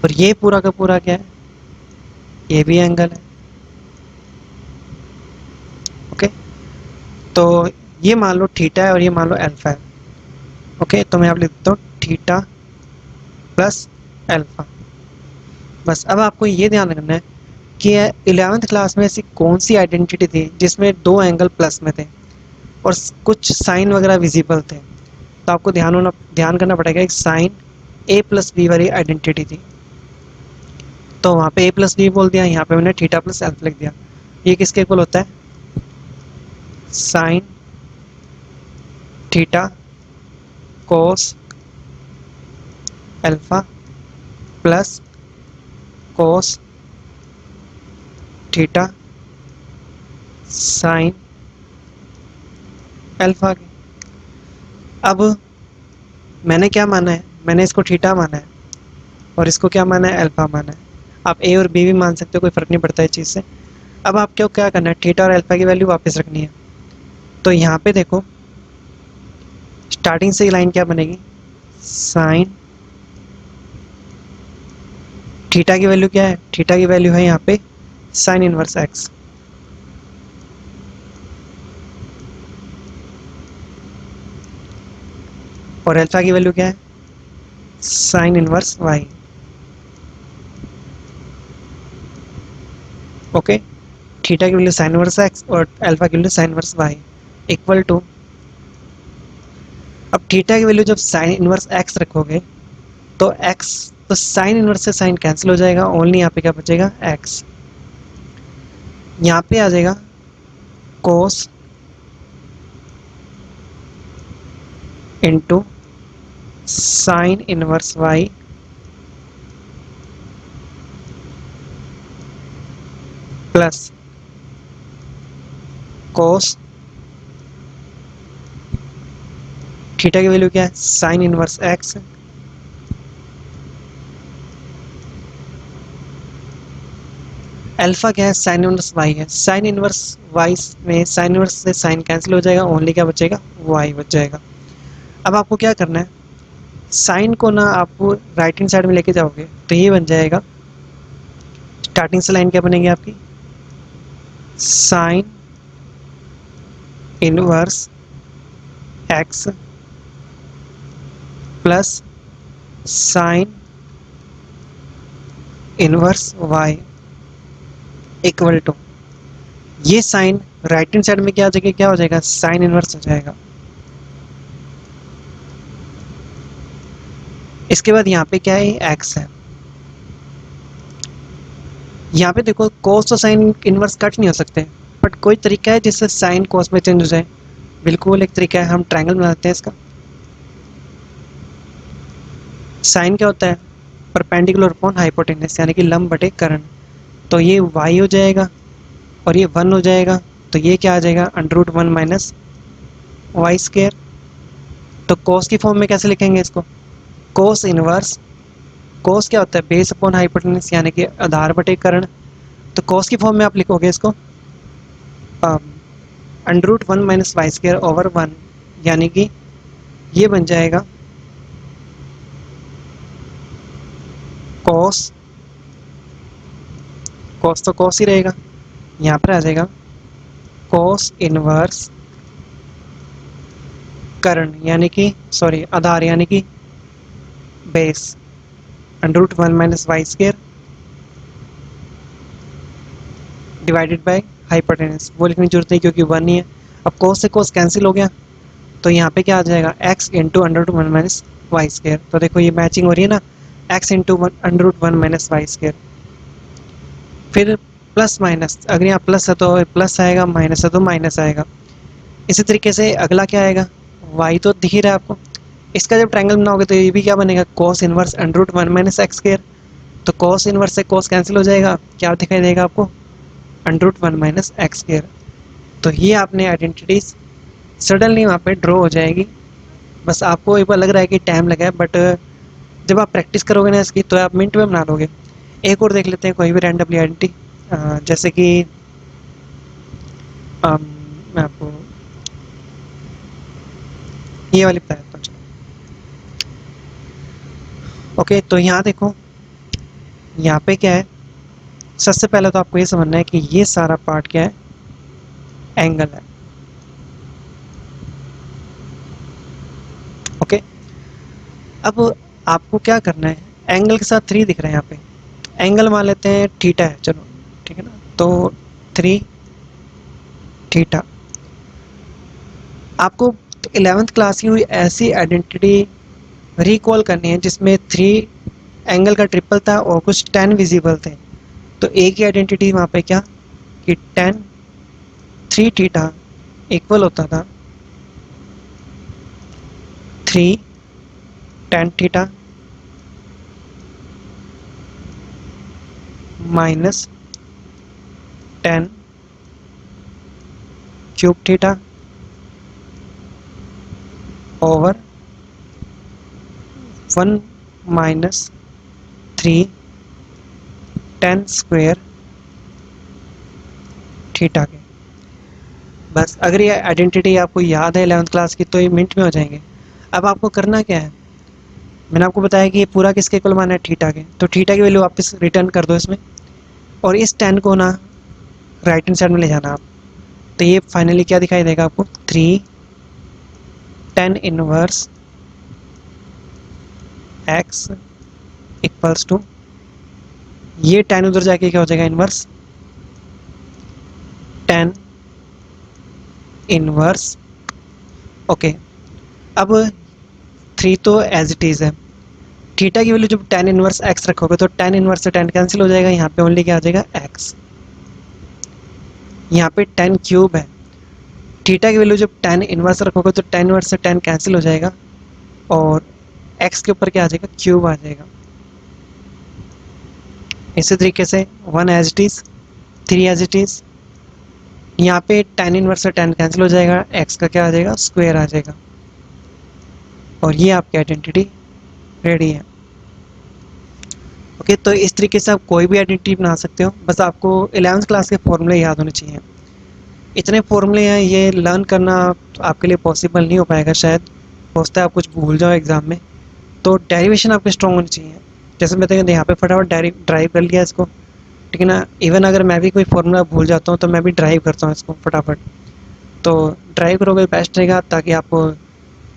और ये पूरा का पूरा क्या है, ये भी एंगल है। ओके, तो ये मान लो थीटा है और ये मान लो अल्फा है। ओके, तो मैं आप लिख देता हूँ थीटा प्लस अल्फा। बस अब आपको ये ध्यान रखना है कि 11th क्लास में ऐसी कौन सी आइडेंटिटी थी जिसमें दो एंगल प्लस में थे और कुछ साइन वगैरह विजिबल थे। तो आपको ध्यान करना पड़ेगा, एक साइन ए प्लस बी वाली आइडेंटिटी थी। तो वहाँ पे ए प्लस बी बोल दिया, यहाँ पे मैंने थीटा प्लस अल्फा लिख दिया। ये किसके इक्वल होता है, sine theta cos alpha plus cos theta sine alpha की। अब मैंने क्या माना है, मैंने इसको थीटा माना है और इसको क्या माना है, अल्फा माना है। आप ए और बी भी मान सकते हो, कोई फर्क नहीं पड़ता है इस चीज़ से। अब आपको क्या करना है, थीटा और अल्फा की वैल्यू वापस रखनी है। तो यहाँ पे देखो स्टार्टिंग से लाइन क्या बनेगी, साइन थीटा की वैल्यू क्या है, थीटा की वैल्यू है यहाँ पे साइन इनवर्स एक्स, और अल्फा की वैल्यू क्या है, sine inverse y. Okay, theta की वैल्यू साइन इनवर्स एक्स और अल्फा की value sine inverse y equal to, अब थीटा की वैल्यू जब साइन इनवर्स एक्स रखोगे तो एक्स, तो साइन इनवर्स से साइन कैंसिल हो जाएगा, ओनली यहाँ पे क्या बचेगा, एक्स। यहाँ पे आ जाएगा cos into sine inverse y plus cos theta की वैल्यू क्या है, साइन इनवर्स एक्स अल्फा क्या है, साइन इनवर्स वाई है, साइन इनवर्स वाई में साइन इनवर्स से साइन कैंसिल हो जाएगा, ओनली क्या बचेगा, वाई बच जाएगा। अब आपको क्या करना है, साइन को ना आप राइट हैंड साइड में लेके जाओगे तो ये बन जाएगा, स्टार्टिंग से लाइन क्या बनेगी आपकी, sine inverse x plus sine inverse y equal to, ये साइन राइट हैंड साइड में क्या हो जाएगा, क्या हो जाएगा, साइन इनवर्स हो जाएगा। इसके बाद यहाँ पे क्या है, एक्स है। यहाँ पे देखो कोस और साइन इनवर्स कट नहीं हो सकते, बट कोई तरीका है जिससे साइन कोस में चेंज हो जाए, बिल्कुल एक तरीका है, हम ट्रायंगल बनाते हैं इसका। साइन क्या होता है, परपेंडिकुलर अपॉन हाइपोटेनस, यानी कि लंब बटे कर्ण। तो ये वाई हो जाएगा और ये वन हो जाएगा, तो ये क्या आ जाएगा, under root one minus y square. तो कोस की फॉर्म में कैसे लिखेंगे इसको, कोस इनवर्स, कोस क्या होता है, बेस अपॉन हाइपोटेनस यानी कि आधार बटे कर्ण। तो कोस की फॉर्म में आप लिखोगे इसको under root one minus y square over one, यानी कि ये बन जाएगा कोस, कोस तो कोस ही रहेगा, यहाँ पर आ जाएगा कोस इनवर्स कर्ण, यानी कि सॉरी आधार, यानी कि base, under root one minus y square divided by hypotenuse, वो लिखने की जरूरत नहीं क्योंकि वन ही है। अब कोस से कोस कैंसिल हो गया, तो यहाँ पे क्या आ जाएगा, x into under root one minus y square. तो देखो ये मैचिंग हो रही है ना, x into under root one minus y square. फिर प्लस माइनस, अगर यहाँ प्लस है तो प्लस आएगा, माइनस है तो माइनस आएगा। इसी तरीके से अगला क्या आएगा, वाई तो दिख ही रहा है आपको, इसका जब ट्रायंगल बनाओगे तो ये भी क्या बनेगा, cos inverse under root one minus x square. तो कोस इनवर्स से कोस कैंसिल हो जाएगा, क्या दिखाई देगा आपको, under root one minus x square. तो ये आपने आइडेंटिटीज सडनली वहाँ पे ड्रॉ हो जाएगी। बस आपको एक बार लग रहा है कि टाइम लगा है, बट जब आप प्रैक्टिस करोगे ना इसकी तो आप मिनट में बना लोगे। एक और देख लेते हैं कोई भी रैंडमली आइडेंटिटी, जैसे कि मैं आपको ये वाली बता देता हूँ, चलो। ओके, तो यहाँ देखो, यहाँ पे क्या है, सबसे पहले तो आपको ये समझना है कि ये सारा पार्ट क्या है, एंगल है। ओके, अब आपको क्या करना है, एंगल के साथ थ्री दिख रहे हैं यहाँ पे, एंगल मान लेते हैं थीटा है, चलो ठीक है ना, तो थ्री थीटा। आपको 11th क्लास की हुई ऐसी आइडेंटिटी रिकॉल करनी है जिसमें थ्री एंगल का ट्रिपल था और कुछ 10 विजिबल थे। तो एक ही आइडेंटिटी वहाँ पे क्या, कि 10 थ्री थीटा इक्वल होता था 3 10 theta minus 10 cube theta over 1 minus 3 ten square theta के। बस अगर ये आइडेंटिटी आपको याद है 11th क्लास की तो ये मिनट में हो जाएंगे। अब आपको करना क्या है, मैंने आपको बताया कि ये पूरा किसके इक्वल माना है, थीटा के, तो थीटा की वैल्यू वापस रिटर्न कर दो इसमें, और इस 10 को ना राइट हैंड साइड में ले जाना आप। तो ये फाइनली क्या दिखाई देगा आपको, 3 10 इनवर्स x इक्वल्स टू, ये 10 उधर जाके क्या हो जाएगा, इनवर्स 10 इनवर्स। ओके, अब 3 तो एज इट इज़ है, थीटा की वैल्यू जब 10 इनवर्स x रखोगे तो 10 इनवर्स से 10 कैंसिल हो जाएगा, यहाँ पे ओनली क्या आ जाएगा x, यहाँ पे 10 क्यूब है, थीटा की वैल्यू जब 10 इनवर्स रखोगे तो 10 इनवर्स से 10 कैंसिल हो जाएगा, और x के ऊपर क्या आ जाएगा, क्यूब आ जाएगा। इसी तरीके से 1 as it is, 3 as it is, यहाँ पे 10 इनवर्स से 10 कैंसिल हो जाएगा, x का क्या आ जाएगा, स्क्वायर आ जाएगा, और ये आपकी आइडेंटिटी रेडी है। ओके, तो इस तरीके से आप कोई भी आइडेंटिटी बना सकते हो, बस आपको 11th क्लास के फॉर्मूले याद होने चाहिए। इतने फॉर्मूले हैं, ये लर्न करना आपके लिए पॉसिबल नहीं हो पाएगा शायद, हो सकता है आप कुछ भूल जाओ एग्जाम में, तो डेरिवेशन आपके स्ट्रॉन्ग होनी चाहिए। जैसे मैं देखिए यहाँ पे फटाफट ड्राइव कर लिया इसको, ठीक है ना, इवन अगर मैं भी कोई फॉर्मूला भूल जाता हूँ तो मैं भी ड्राइव करता हूँ इसको फटाफट, तो ड्राइव करोगे बेस्ट रहेगा, ताकि आपको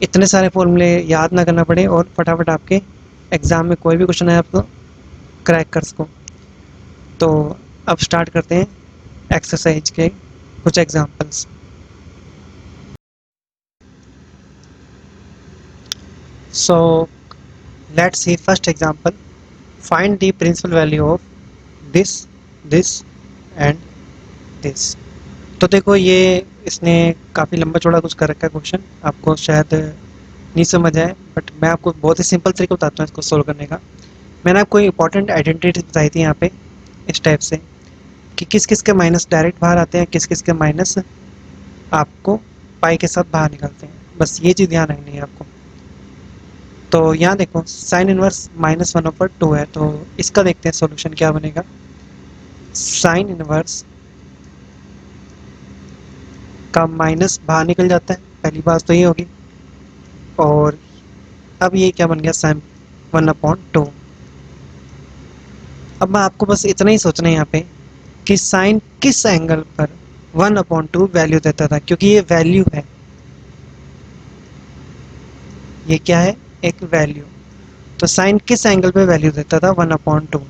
इतने सारे फॉर्मूले याद ना करना पड़े और फटाफट आपके एग्ज़ाम में कोई भी क्वेश्चन है आपको क्रैक कर सको। तो अब स्टार्ट करते हैं एक्सरसाइज के कुछ examples. So let's see first example, find the principal value of this this and this. तो देखो ये इसने काफ़ी लंबा चौड़ा कुछ कर रखा है क्वेश्चन, आपको शायद नहीं समझ आए, बट मैं आपको बहुत ही सिंपल तरीका बताता हूँ इसको सोल्व करने का। मैंने आपको इंपॉर्टेंट आइडेंटिटी बताई थी यहाँ पे इस टाइप से, कि किस किस के माइनस डायरेक्ट बाहर आते हैं, किस किस के माइनस आपको पाई के साथ बाहर निकलते हैं, बस ये चीज़ ध्यान रखनी है आपको। तो यहाँ देखो साइन इनवर्स -1/2 है, तो इसका देखते हैं सॉल्यूशन क्या बनेगा। साइन इनवर्स का माइनस बाहर निकल जाता है, पहली बात तो ये होगी, और अब ये क्या बन गया, साइन 1/2। अब मैं आपको बस इतना ही सोचना है यहाँ पे कि साइन किस एंगल पर 1/2 वैल्यू देता था, क्योंकि ये वैल्यू है, ये क्या है, एक वैल्यू, तो साइन किस एंगल पे वैल्यू देता था, 1/2।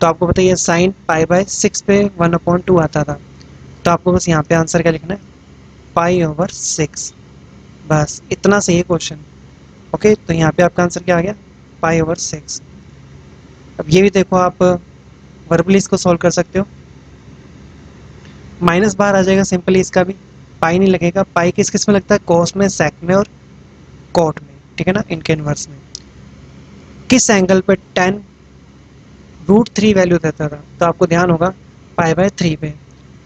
तो आपको बताइए साइन π/6 पे 1/2 आता था, तो आपको बस यहाँ पे आंसर क्या लिखना है, π/6, बस इतना सही है क्वेश्चन। ओके, तो यहाँ पे आपका आंसर क्या आ गया, π/6। अब ये भी देखो आप वर्बली इसको सॉल्व कर सकते हो, माइनस बाहर आ जाएगा सिंपली, इसका भी पाई नहीं लगेगा, पाई किस किस में लगता है, कोस में, सेक में और कॉट में, ठीक है ना, इनके इनवर्स में। किस एंगल पे tan√3 वैल्यू देता था, तो आपको ध्यान होगा π/3 पे,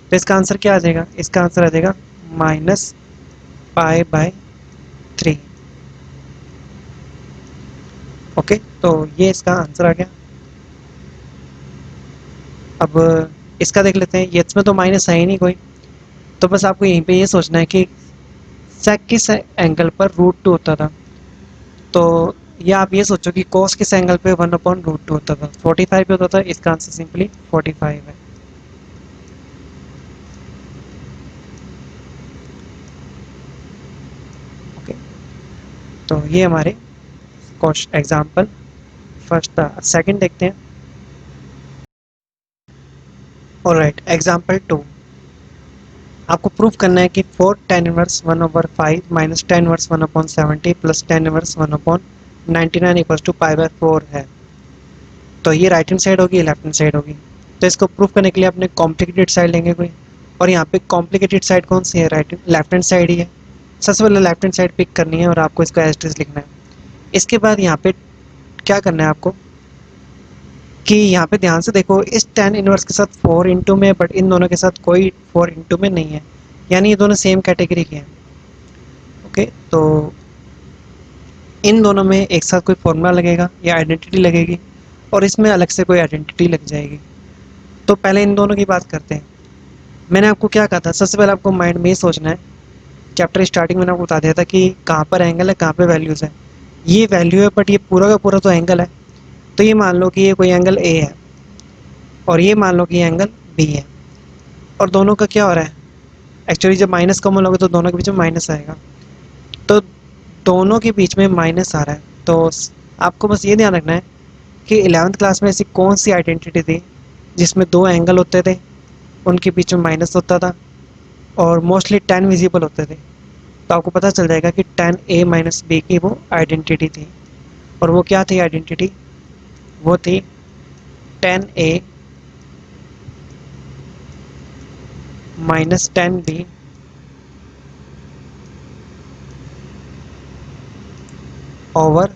तो इसका आंसर क्या आ जाएगा, इसका आंसर आ जाएगा -π/3। ओके, तो ये इसका आंसर आ गया। अब इसका देख लेते हैं, ये इसमें तो माइनस है ही नहीं कोई, तो बस आपको यहीं पे ये सोचना है कि सेक किस एंगल पर √2 होता था, तो या आप ये सोचो कि कोस किस एंगल पे 1/√2 होता था, 45 पे होता था, इसका आंसर सिंपली 45 है। ओके, तो ये हमारे क्वेश्चन एग्जांपल फर्स्ट था। सेकंड देखते हैं। ऑलराइट, एग्जांपल 2, आपको प्रूफ करना है कि 4 tan inverse 1/5 minus tan inverse 1/70 plus tan inverse 1/99 equals to π/4 है। तो ये राइट हैंड साइड होगी, लेफ्ट हैंड साइड होगी, तो इसको प्रूफ करने के लिए अपने कॉम्प्लिकेटेड साइड लेंगे कोई, और यहाँ पे कॉम्प्लिकेटेड साइड कौन सी है, लेफ्ट हैंड साइड ही है। सबसे पहले लेफ्ट हैंड साइड पिक करनी है और आपको इसको एज इट इज लिखना है। इसके बाद यहाँ पे क्या करना है आपको, कि यहाँ पे ध्यान से देखो, इस tan इनवर्स के साथ 4 इंटू में, बट इन दोनों के साथ कोई 4 इंटू में नहीं है, यानी ये दोनों सेम कैटेगरी के हैं। ओके, तो इन दोनों में एक साथ कोई फॉर्मूला लगेगा या आइडेंटिटी लगेगी, और इसमें अलग से कोई आइडेंटिटी लग जाएगी। तो पहले इन दोनों की बात करते हैं। मैंने आपको क्या कहा था, सबसे पहले आपको माइंड में ये सोचना है, चैप्टर स्टार्टिंग में मैंने आपको बता दिया था कि कहाँ पर एंगल है, कहाँ पे वैल्यूज़ है। ये वैल्यू है, बट ये पूरा का पूरा तो एंगल है। तो ये मान लो कि ये कोई एंगल ए है, और ये मान लो कि ये एंगल बी है, और दोनों का क्या हो रहा है, एक्चुअली जब माइनस कॉमन लोगे तो दोनों के बीच में माइनस आएगा। तो दोनों के बीच में माइनस आ रहा है, तो आपको बस ये ध्यान रखना है कि 11th क्लास में ऐसी कौन सी आइडेंटिटी थी जिसमें दो एंगल होते थे, उनके बीच में माइनस होता था, और मोस्टली टेन विजिबल होते थे। तो आपको पता चल जाएगा कि टेन ए माइनस बी की वो आइडेंटिटी थी। और वो क्या थी आइडेंटिटी, वो थी tan A minus tan B over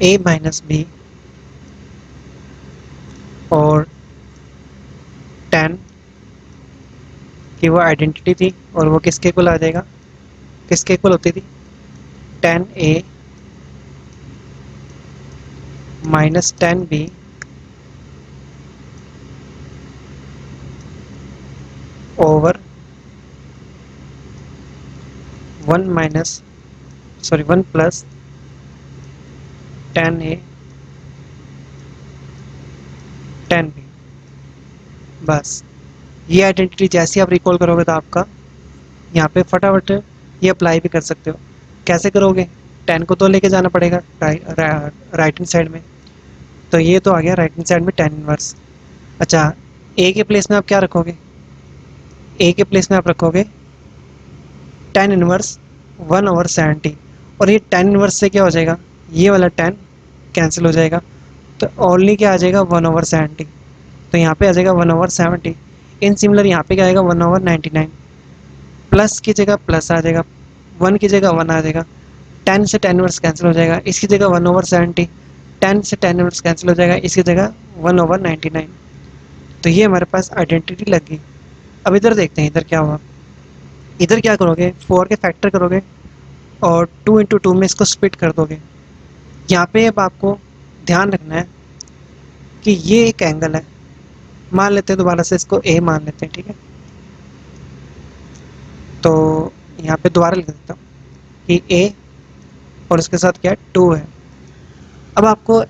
A minus B और टेन की वो आइडेंटिटी थी, और वो किसके इक्वल आ जाएगा, किसके इक्वल होती थी, tan A minus tan B over one minus sorry one plus tan A tan B. बस ये आइडेंटिटी जैसे आप रिकॉल करोगे तो आपका यहाँ पे फटाफट ये अप्लाई भी कर सकते हो। कैसे करोगे, टेन को तो लेके जाना पड़ेगा राइट हैंड साइड में, तो ये तो आ गया राइट हैंड साइड में टेन इनवर्स। अच्छा, ए के प्लेस में आप क्या रखोगे, ए के प्लेस में आप रखोगे टेन इनवर्स वन ओवर 70, और ये टेन इनवर्स से क्या हो जाएगा, ये वाला टेन कैंसिल हो जाएगा, तो ओनली क्या आ जाएगा, वन ओवर 70। तो यहाँ पे आ जाएगा वन ओवर 70। इन सिमिलर यहाँ पे क्या आएगा, वन ओवर 99। प्लस की जगह प्लस आ जाएगा, वन की जगह वन आ जाएगा, टेन से टेन इनवर्स कैंसिल हो जाएगा, इसकी जगह वन ओवर 70, टेन से टेन इनवर्स कैंसिल हो जाएगा, इसकी जगह वन ओवर 99। तो ये हमारे पास आइडेंटिटी लग गई। अब इधर देखते हैं इधर क्या हुआ। इधर क्या करोगे, फोर के फैक्टर करोगे और टू इंटू टू में इसको स्प्लिट कर दोगे। यहाँ पे अब आपको ध्यान रखना है कि ये एक एंगल है, मान लेते हैं दोबारा से इसको ए मान लेते हैं, ठीक है। तो यहाँ पे दोबारा लिख देता हूँ कि ए और उसके साथ क्या है, टू है। अब आपको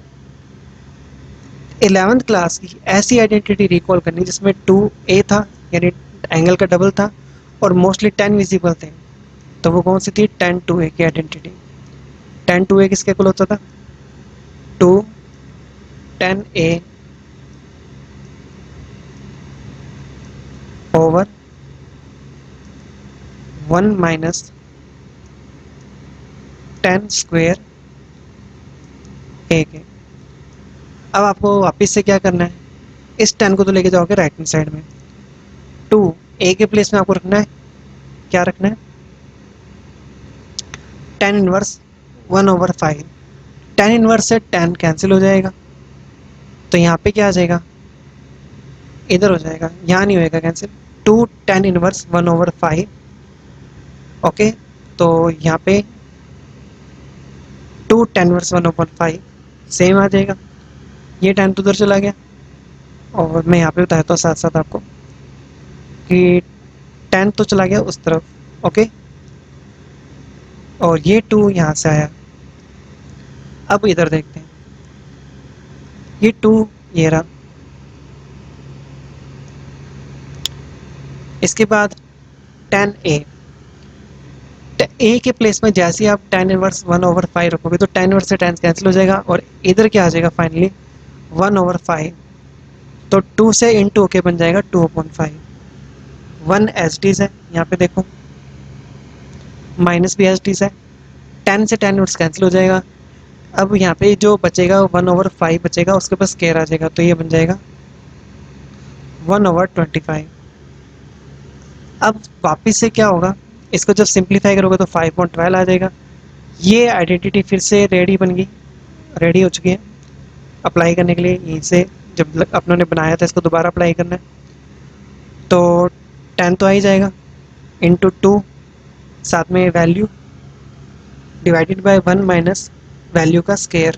11th क्लास की ऐसी आइडेंटिटी रिकॉल करनी जिसमें टू ए था, यानी एंगल का डबल था, और मोस्टली टेन विजिबल थे। तो वो कौन सी थी, टेन टू ए की आइडेंटिटी। टेन टू ए किसके इक्वल होता था, two tan A over one minus tan square A के। अब आपको वापस से क्या करना है, इस टेन को तो लेके जाओगे राइट हैंड साइड में, टू ए के प्लेस में आपको रखना है, क्या रखना है, ten inverse one over five. Ten inverse से टेन कैंसिल हो जाएगा, तो यहाँ पे क्या आ जाएगा, इधर हो जाएगा, यहाँ नहीं होएगा cancel. Two tan inverse one over five, okay. तो यहाँ पे two tan inverse one over five same आ जाएगा, ये टेन तो उधर चला गया, और मैं यहाँ पे बताता हूँ साथ साथ आपको कि टेन तो चला गया उस तरफ, ओके, और ये टू यहाँ से आया। अब इधर देखते हैं, ये टू ये रहा, इसके बाद टेन ए, ए के प्लेस में जैसे ही आप tan inverse one over five रखोगे तो टेन इनवर्स से टेन कैंसिल हो जाएगा, और इधर क्या आ जाएगा फाइनली, वन ओवर फाइव। तो टू से इन टू के बन जाएगा टू अपॉइंट फाइव। वन एच डीज है, यहाँ पे देखो माइनस भी एच डीज है, टेन से टेन इनवर्स कैंसिल हो जाएगा। अब यहाँ पे जो बचेगा वन ओवर फाइव बचेगा, उसके पास स्केयर आ जाएगा, तो ये बन जाएगा वन ओवर 25। अब वापस से क्या होगा, इसको जब सिंप्लीफाई करोगे तो 5.12 आ जाएगा। ये आइडेंटिटी फिर से रेडी बन गई, रेडी हो चुकी है अप्लाई करने के लिए। यहीं से जब अपनों ने बनाया था इसको दोबारा अप्लाई करना है, तो 10 तो आ ही जाएगा इंटू 2, साथ में value divided by 1 minus value का स्केयर।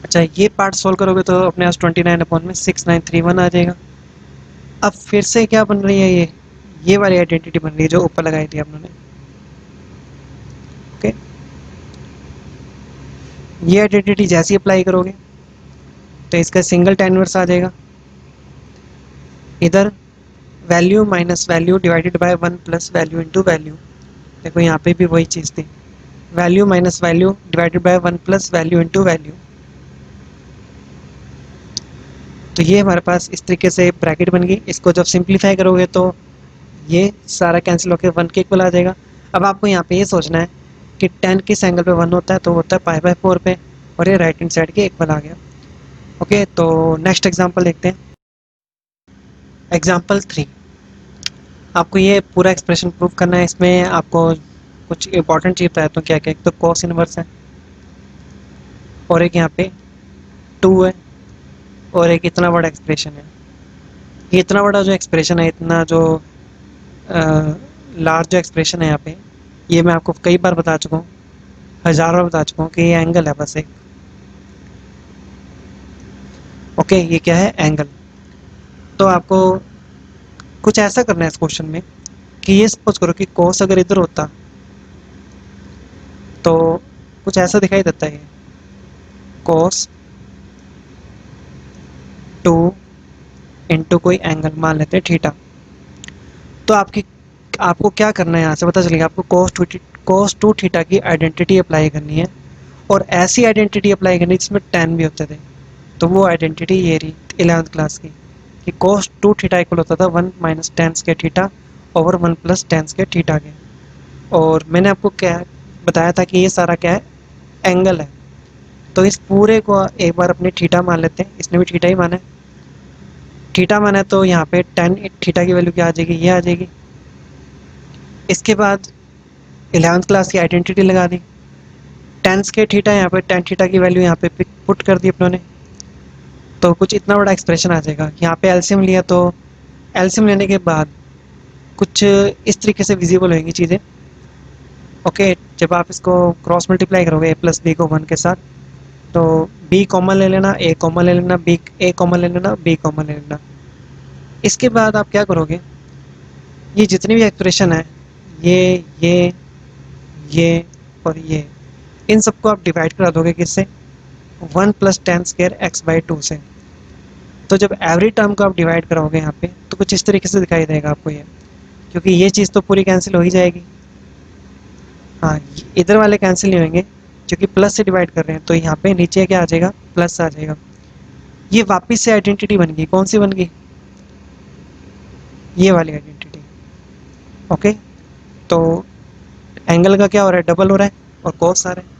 अच्छा, ये पार्ट सोल्व करोगे तो अपने पास 29/6931 आ जाएगा। अब फिर से क्या बन रही है, ये वाली आइडेंटिटी बन रही है जो ऊपर लगाई थी आप लोगों ने। ओके, ये आइडेंटिटी जैसे ही अप्लाई करोगे तो इसका सिंगल tan इनवर्स आ जाएगा। इधर value minus value divided by 1 plus value into value. देखो यहाँ पे भी वही चीज़ थी, value minus value divided by 1 plus value into value. तो ये हमारे पास इस तरीके से ब्रैकेट बन गई। इसको जब सिंप्लीफाई करोगे तो ये सारा कैंसिल होकर 1 के इक्वल आ जाएगा। अब आपको यहाँ पे ये सोचना है कि 10 किस एंगल पे 1 होता है, तो होता है π/4 पे, और ये राइट हैंड साइड के इक्वल आ गया। ओके, तो नेक्स्ट एग्जांपल देखते हैं। एग्जांपल 3, आपको ये पूरा एक्सप्रेशन प्रूव करना है। इसमें आपको कुछ इंपॉर्टेंट चीज़ बताता हूँ क्या क्या। एक तो कॉस इनवर्स है, और एक यहाँ पे 2 है, और एक इतना बड़ा एक्सप्रेशन है। ये इतना बड़ा जो एक्सप्रेशन है, इतना जो लार्ज जो एक्सप्रेशन है यहाँ पे, ये मैं आपको कई बार बता चुका हूँ, हज़ारों बार बता चुका हूँ कि ये एंगल है बस एक। ओके, ये क्या है, एंगल। तो आपको कुछ ऐसा करना है इस क्वेश्चन में कि ये सपोज करो कि कोस अगर इधर होता तो कुछ ऐसा दिखाई देता है, कोस 2 इंटू कोई एंगल मान लेते हैं थीटा। तो आपको क्या करना है, यहाँ से पता चलेगा आपको कोस टू थीटा की आइडेंटिटी अप्लाई करनी है, और ऐसी आइडेंटिटी अप्लाई करनी जिसमें tan भी होते थे। तो वो आइडेंटिटी ये रही 11th क्लास की, कि कोस टू थीटा इक्वल होता था 1 minus ten square theta over 1 plus ten square theta के। और मैंने आपको क्या बताया था कि ये सारा क्या है, एंगल है। तो इस पूरे को एक बार अपने थीटा मान लेते हैं, इसने भी थीटा ही माना है। थीटा माना है तो यहाँ पे tan थीटा की वैल्यू क्या आ जाएगी, ये आ जाएगी। इसके बाद 11th क्लास की आइडेंटिटी लगा दी, tan स्क्वायर थीटा, यहाँ पे tan थीटा की वैल्यू यहाँ पे पुट कर दी अपनों ने। तो कुछ इतना बड़ा एक्सप्रेशन आ जाएगा। यहाँ पे एलसीएम लिया, तो एलसीएम लेने के बाद कुछ इस तरीके से विजिबल होंगी चीज़ें। ओके, जब आप इसको क्रॉस मल्टीप्लाई करोगे a प्लस बी को 1 के साथ, तो b कॉमन ले लेना, a कॉमन ले लेना, b a कॉमन ले लेना, b कॉमन ले लेना। इसके बाद आप क्या करोगे, ये जितनी भी एक्सप्रेशन है, ये ये और ये, इन सबको आप डिवाइड करा दोगे किससे, 1 प्लस टेन स्क्वायर x/2 से। तो जब एवरी टर्म को आप डिवाइड कराओगे यहाँ पे, तो कुछ इस तरीके से दिखाई देगा आपको ये, क्योंकि ये चीज़ तो पूरी कैंसिल हो ही जाएगी। हाँ, इधर वाले कैंसिल नहीं होंगे क्योंकि प्लस से डिवाइड कर रहे हैं, तो यहाँ पे नीचे क्या आ जाएगा, प्लस आ जाएगा। ये वापस से आइडेंटिटी बन गई, कौन सी बन गई, ये वाली आइडेंटिटी। ओके, तो एंगल का क्या हो रहा है, डबल हो रहा है, और कोस आ रहा है।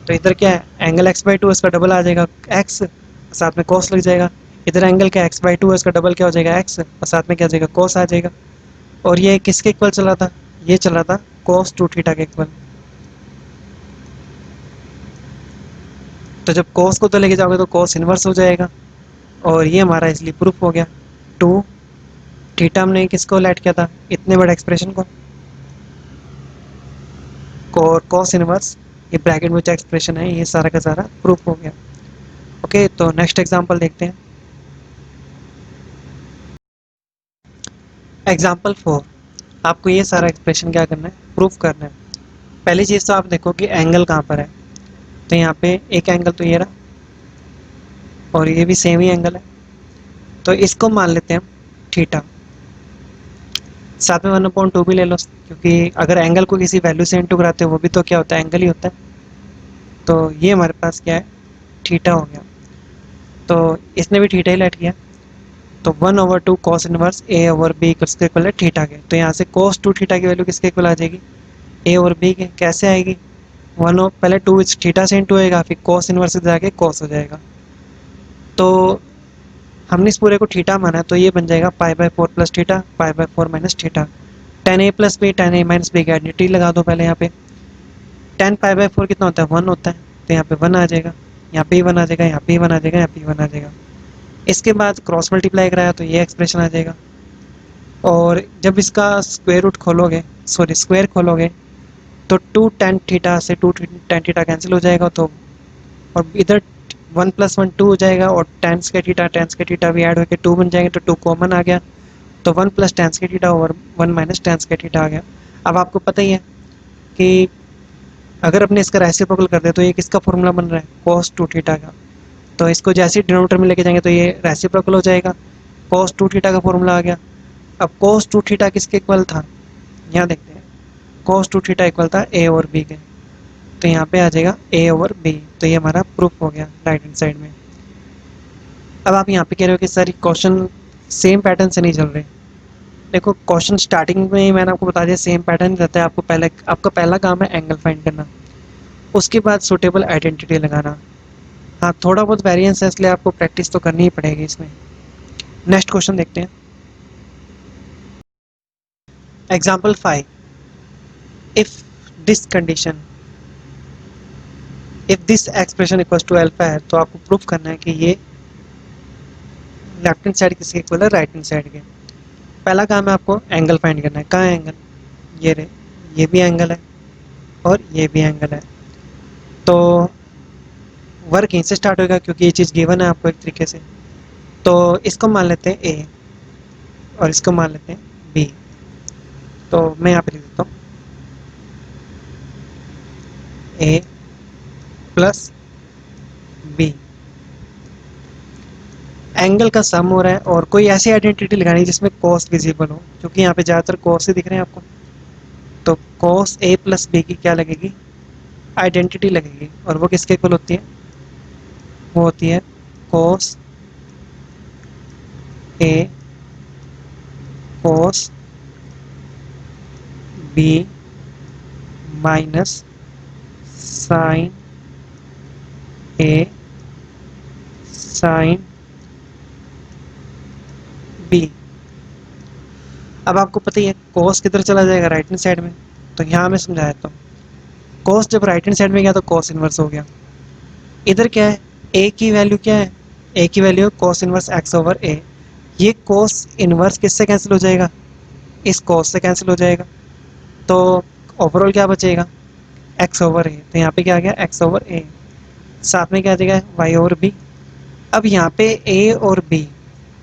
तो इधर क्या है, एंगल x/2, इसका डबल आ जाएगा x, साथ में कोस लग जाएगा। इधर एंगल क्या x/2 है, इसका डबल क्या हो जाएगा x, और साथ में क्या हो जाएगा, कोस आ जाएगा। और ये किसके इक्वल चला था, ये चला था cos 2 थीटा के इक्वल। तो जब cos को तो लेके जाओगे तो cos इनवर्स हो जाएगा, और ये हमारा इसलिए प्रूफ हो गया। 2 थीटा हमने किसको लेट किया था, इतने बड़े एक्सप्रेशन को, और cos इनवर्स ये ब्रैकेट में जो एक्सप्रेशन है, ये सारा का सारा प्रूफ हो गया। ओके, तो नेक्स्ट एग्जांपल देखते हैं। एग्जांपल 4, आपको ये सारा एक्सप्रेशन क्या करना है, प्रूफ करना है। पहली चीज़ तो आप देखो कि एंगल कहाँ पर है। तो यहाँ पे एक एंगल तो ये रहा, और ये भी सेम ही एंगल है, तो इसको मान लेते हैं हम थीटा। साथ में 1/2 भी ले लो, क्योंकि अगर एंगल को किसी वैल्यू से इंटू कराते हो वो भी तो क्या होता है, एंगल ही होता है। तो ये हमारे पास क्या है, थीटा हो गया। तो इसने भी थीटा ही लेट किया, तो 1/2 cos inverse a over B किसके इक्वल है, थीटा के। तो यहाँ से cos 2 थीटा की वैल्यू किसके इक्वल आ जाएगी, a ओवर b के। कैसे आएगी, पहले 2 थीटा से इंटू होएगा, फिर cos इनवर्स से जाके cos हो जाएगा। तो हमने इस पूरे को थीटा माना है, तो ये बन जाएगा pi by 4 plus theta, pi by 4 minus theta. Tan A plus B, tan A minus B की आइडेंटिटी लगा दो पहले यहाँ पे। टेन पाई बाय 4 कितना होता है, 1 होता है, तो यहाँ पे 1 आ जाएगा, यहाँ पे 1 आ जाएगा, यहाँ पे 1 आ जाएगा, यहाँ पे 1 आ जाएगा। इसके बाद क्रॉस मल्टीप्लाई कराया तो ये एक्सप्रेशन आ जाएगा। और जब इसका स्क्वायर रूट खोलोगे, सॉरी स्क्वायर खोलोगे, तो टू टेन थीटा से टू टेन थीटा कैंसिल हो जाएगा, तो और इधर 1 प्लस 1 2 हो जाएगा, और टेन के थीटा भी ऐड होकर 2 बन जाएंगे, तो 2 कॉमन आ गया, तो 1 प्लस टेन के थीटा ओवर 1 माइनस टेन के थीटा आ गया। अब आपको पता ही है कि अगर अपने इसका रेसिप्रोकल कर दे तो ये किसका फॉर्मूला बन रहा है, cos 2 थीटा का। तो इसको जैसे ही डिनोमिनेटर में लेके जाएंगे तो ये रेसिप्रोकल हो जाएगा, cos 2 थीटा का फॉर्मूला आ गया। अब cos 2 थीटा किसके इक्वल था, यहाँ देखते हैं, cos 2 थीटा इक्वल था a और b के, तो यहाँ पे आ जाएगा a ओवर b, तो ये हमारा प्रूफ हो गया राइट हैंड साइड में। अब आप यहाँ पे कह रहे हो कि सर क्वेश्चन सेम पैटर्न से नहीं चल रहे। देखो क्वेश्चन स्टार्टिंग में ही मैंने आपको बता दिया सेम पैटर्न रहता है, आपका पहला काम है एंगल फाइंड करना, उसके बाद सुटेबल आइडेंटिटी लगाना। हाँ थोड़ा बहुत वेरिएंस है, इसलिए आपको प्रैक्टिस तो करनी ही पड़ेगी इसमें। नेक्स्ट क्वेश्चन देखते हैं, example 5, if this condition, if this expression equals to alpha है, तो आपको प्रूफ करना है कि ये लेफ्ट हैंड साइड किसके इक्वल है, राइट हैंड साइड के। पहला काम है आपको एंगल फाइंड करना है, कहाँ है एंगल, ये रे, ये भी एंगल है और ये भी एंगल है, तो वर्क यहीं से स्टार्ट होगा क्योंकि ये चीज़ गिवन है आपको एक तरीके से। तो इसको मान लेते हैं ए और इसको मान लेते हैं बी, तो मैं यहाँ पे लिख देता हूँ ए प्लस बी, एंगल का सम हो रहा है, और कोई ऐसी आइडेंटिटी लगानी है जिसमें कॉस विजिबल हो, क्योंकि यहाँ पे ज़्यादातर कॉस ही दिख रहे हैं आपको। तो कॉस ए प्लस बी की क्या लगेगी, आइडेंटिटी लगेगी, और वो किसके इक्वल होती है, वो होती है cos A cos B minus sign A sine B. अब आपको पता ही है कॉस किधर चला जाएगा, राइट हैंड साइड में, तो यहाँ मैं समझा देता हूँ। कॉस जब राइट हैंड साइड में गया तो कॉस इनवर्स हो गया। इधर क्या है, ए की वैल्यू क्या है, ए की value cos inverse x over A, ये कॉस इनवर्स किससे कैंसिल हो जाएगा, इस कॉस से कैंसिल हो जाएगा, तो ओवरऑल क्या बचेगा, एक्स ओवर ए, तो यहाँ पे क्या आ गया एक्स ओवर ए, साथ में क्या आ जाएगा वाई ओवर बी। अब यहाँ पे ए और बी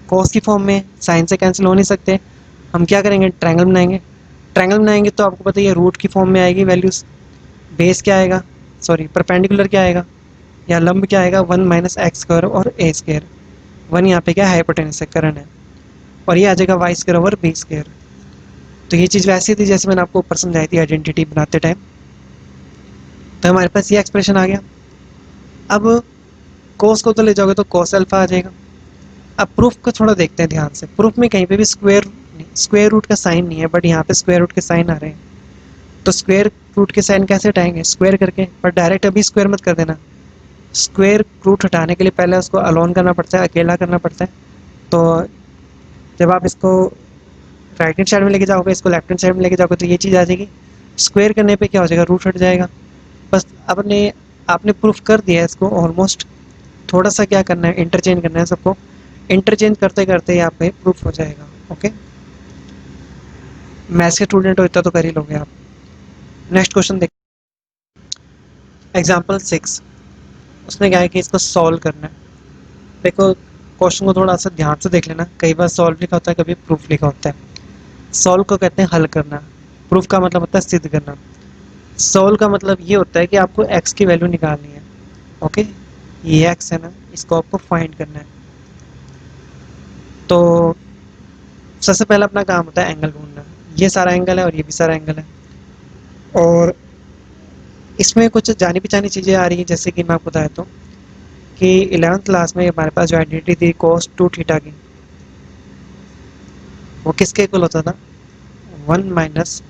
कॉस की फॉर्म में, साइन से कैंसिल हो नहीं सकते, हम क्या करेंगे ट्रायंगल बनाएंगे। ट्रायंगल बनाएंगे तो आपको पता ही है रूट की फॉर्म में आएगी वैल्यूज़, बेस क्या आएगा, सॉरी परपेंडिकुलर क्या आएगा या लंब क्या आएगा, 1 माइनस एक्स स्क्वायर और ए स्क्वायर। 1 यहाँ पे क्या है, हाइपोटेन्यूस है, करंट है, और ये आ जाएगा y square over B square. तो ये चीज़ वैसी थी जैसे मैंने आपको ऊपर समझाई थी आइडेंटिटी बनाते टाइम। तो हमारे पास ये एक्सप्रेशन आ गया। अब कोस को तो ले जाओगे तो कोस अल्फा आ जाएगा। अब प्रूफ को थोड़ा देखते हैं ध्यान से, प्रूफ में कहीं पे भी स्क्वायर रूट का साइन नहीं है, बट यहाँ पे स्क्वायर रूट के साइन आ रहे हैं, तो स्क्वायर रूट के साइन कैसे हटाएंगे, स्क्वायर करके, पर डायरेक्ट अभी स्क्वायर मत कर देना। स्क्वायर रूट हटाने के लिए पहले उसको अलोन करना पड़ता है, अकेला करना पड़ता है। तो जब आप इसको राइट हैंड साइड में लेके जाओगे, इसको लेफ्ट हैंड साइड में लेके जाओगे, तो ये चीज़ आ जाएगी। स्क्वायर करने पे क्या हो जाएगा, रूट हट जाएगा। बस अपने आपने प्रूफ कर दिया है इसको ऑलमोस्ट, थोड़ा सा क्या करना है, इंटरचेंज करना है सबको, इंटरचेंज करते करते यहाँ पे प्रूफ हो जाएगा। ओके, मैथ्स के स्टूडेंट हो इतना तो कर ही लोगे आप। नेक्स्ट क्वेश्चन देख, एग्जाम्पल 6, उसमें क्या है कि इसको सॉल्व करना है। देखो क्वेश्चन को थोड़ा सा ध्यान से देख लेना, कई बार सॉल्व लिखा होता है, कभी प्रूफ लिखा होता है। सॉल्व को कहते हैं हल करना, प्रूफ का मतलब होता है सिद्ध करना। सॉल्व का मतलब ये होता है कि आपको x की वैल्यू निकालनी है। ओके, ये x है ना, इसको आपको फाइंड करना है। तो सबसे पहला अपना काम होता है एंगल ढूंढना। ये सारा एंगल है और ये भी सारा एंगल है, और इसमें कुछ जानी पहचानी चीज़ें आ रही हैं, जैसे कि मैं आपको बता देता हूँ कि 11th क्लास में हमारे पास जो आइडेंटिटी थी cos 2 थीटा की, वो किसके इक्वल होता था, 1 minus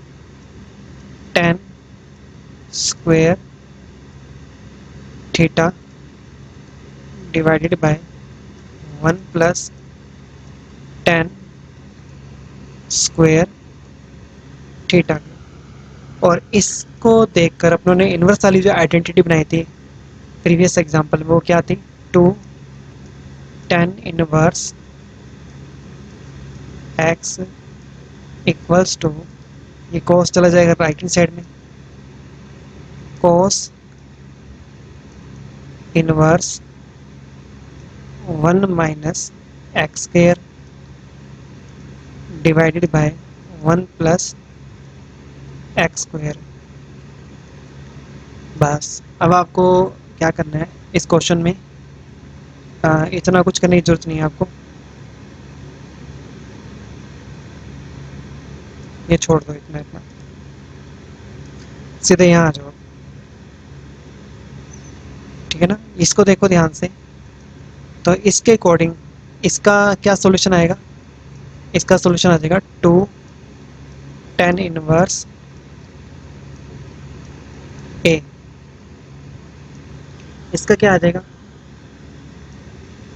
ten square theta divided by 1 plus ten square theta. और इसको देखकर अपनों ने इन्वर्स वाली जो आइडेंटिटी बनाई थी प्रीवियस एग्जांपल, वो क्या थी, two tan inverse x equals to, ये कॉस चला जाएगा राइट हैंड साइड में, cos inverse one minus x square divided by one plus x square. बस अब आपको क्या करना है इस क्वेश्चन में, इतना कुछ करने की जरूरत नहीं है आपको, ये छोड़ दो इतना इतना, सीधे यहाँ आ जाओ, ठीक है ना। इसको देखो ध्यान से, तो इसके अकॉर्डिंग इसका क्या सॉल्यूशन आएगा, इसका सॉल्यूशन आ जाएगा टू टेन इनवर्स ए। इसका क्या आ जाएगा,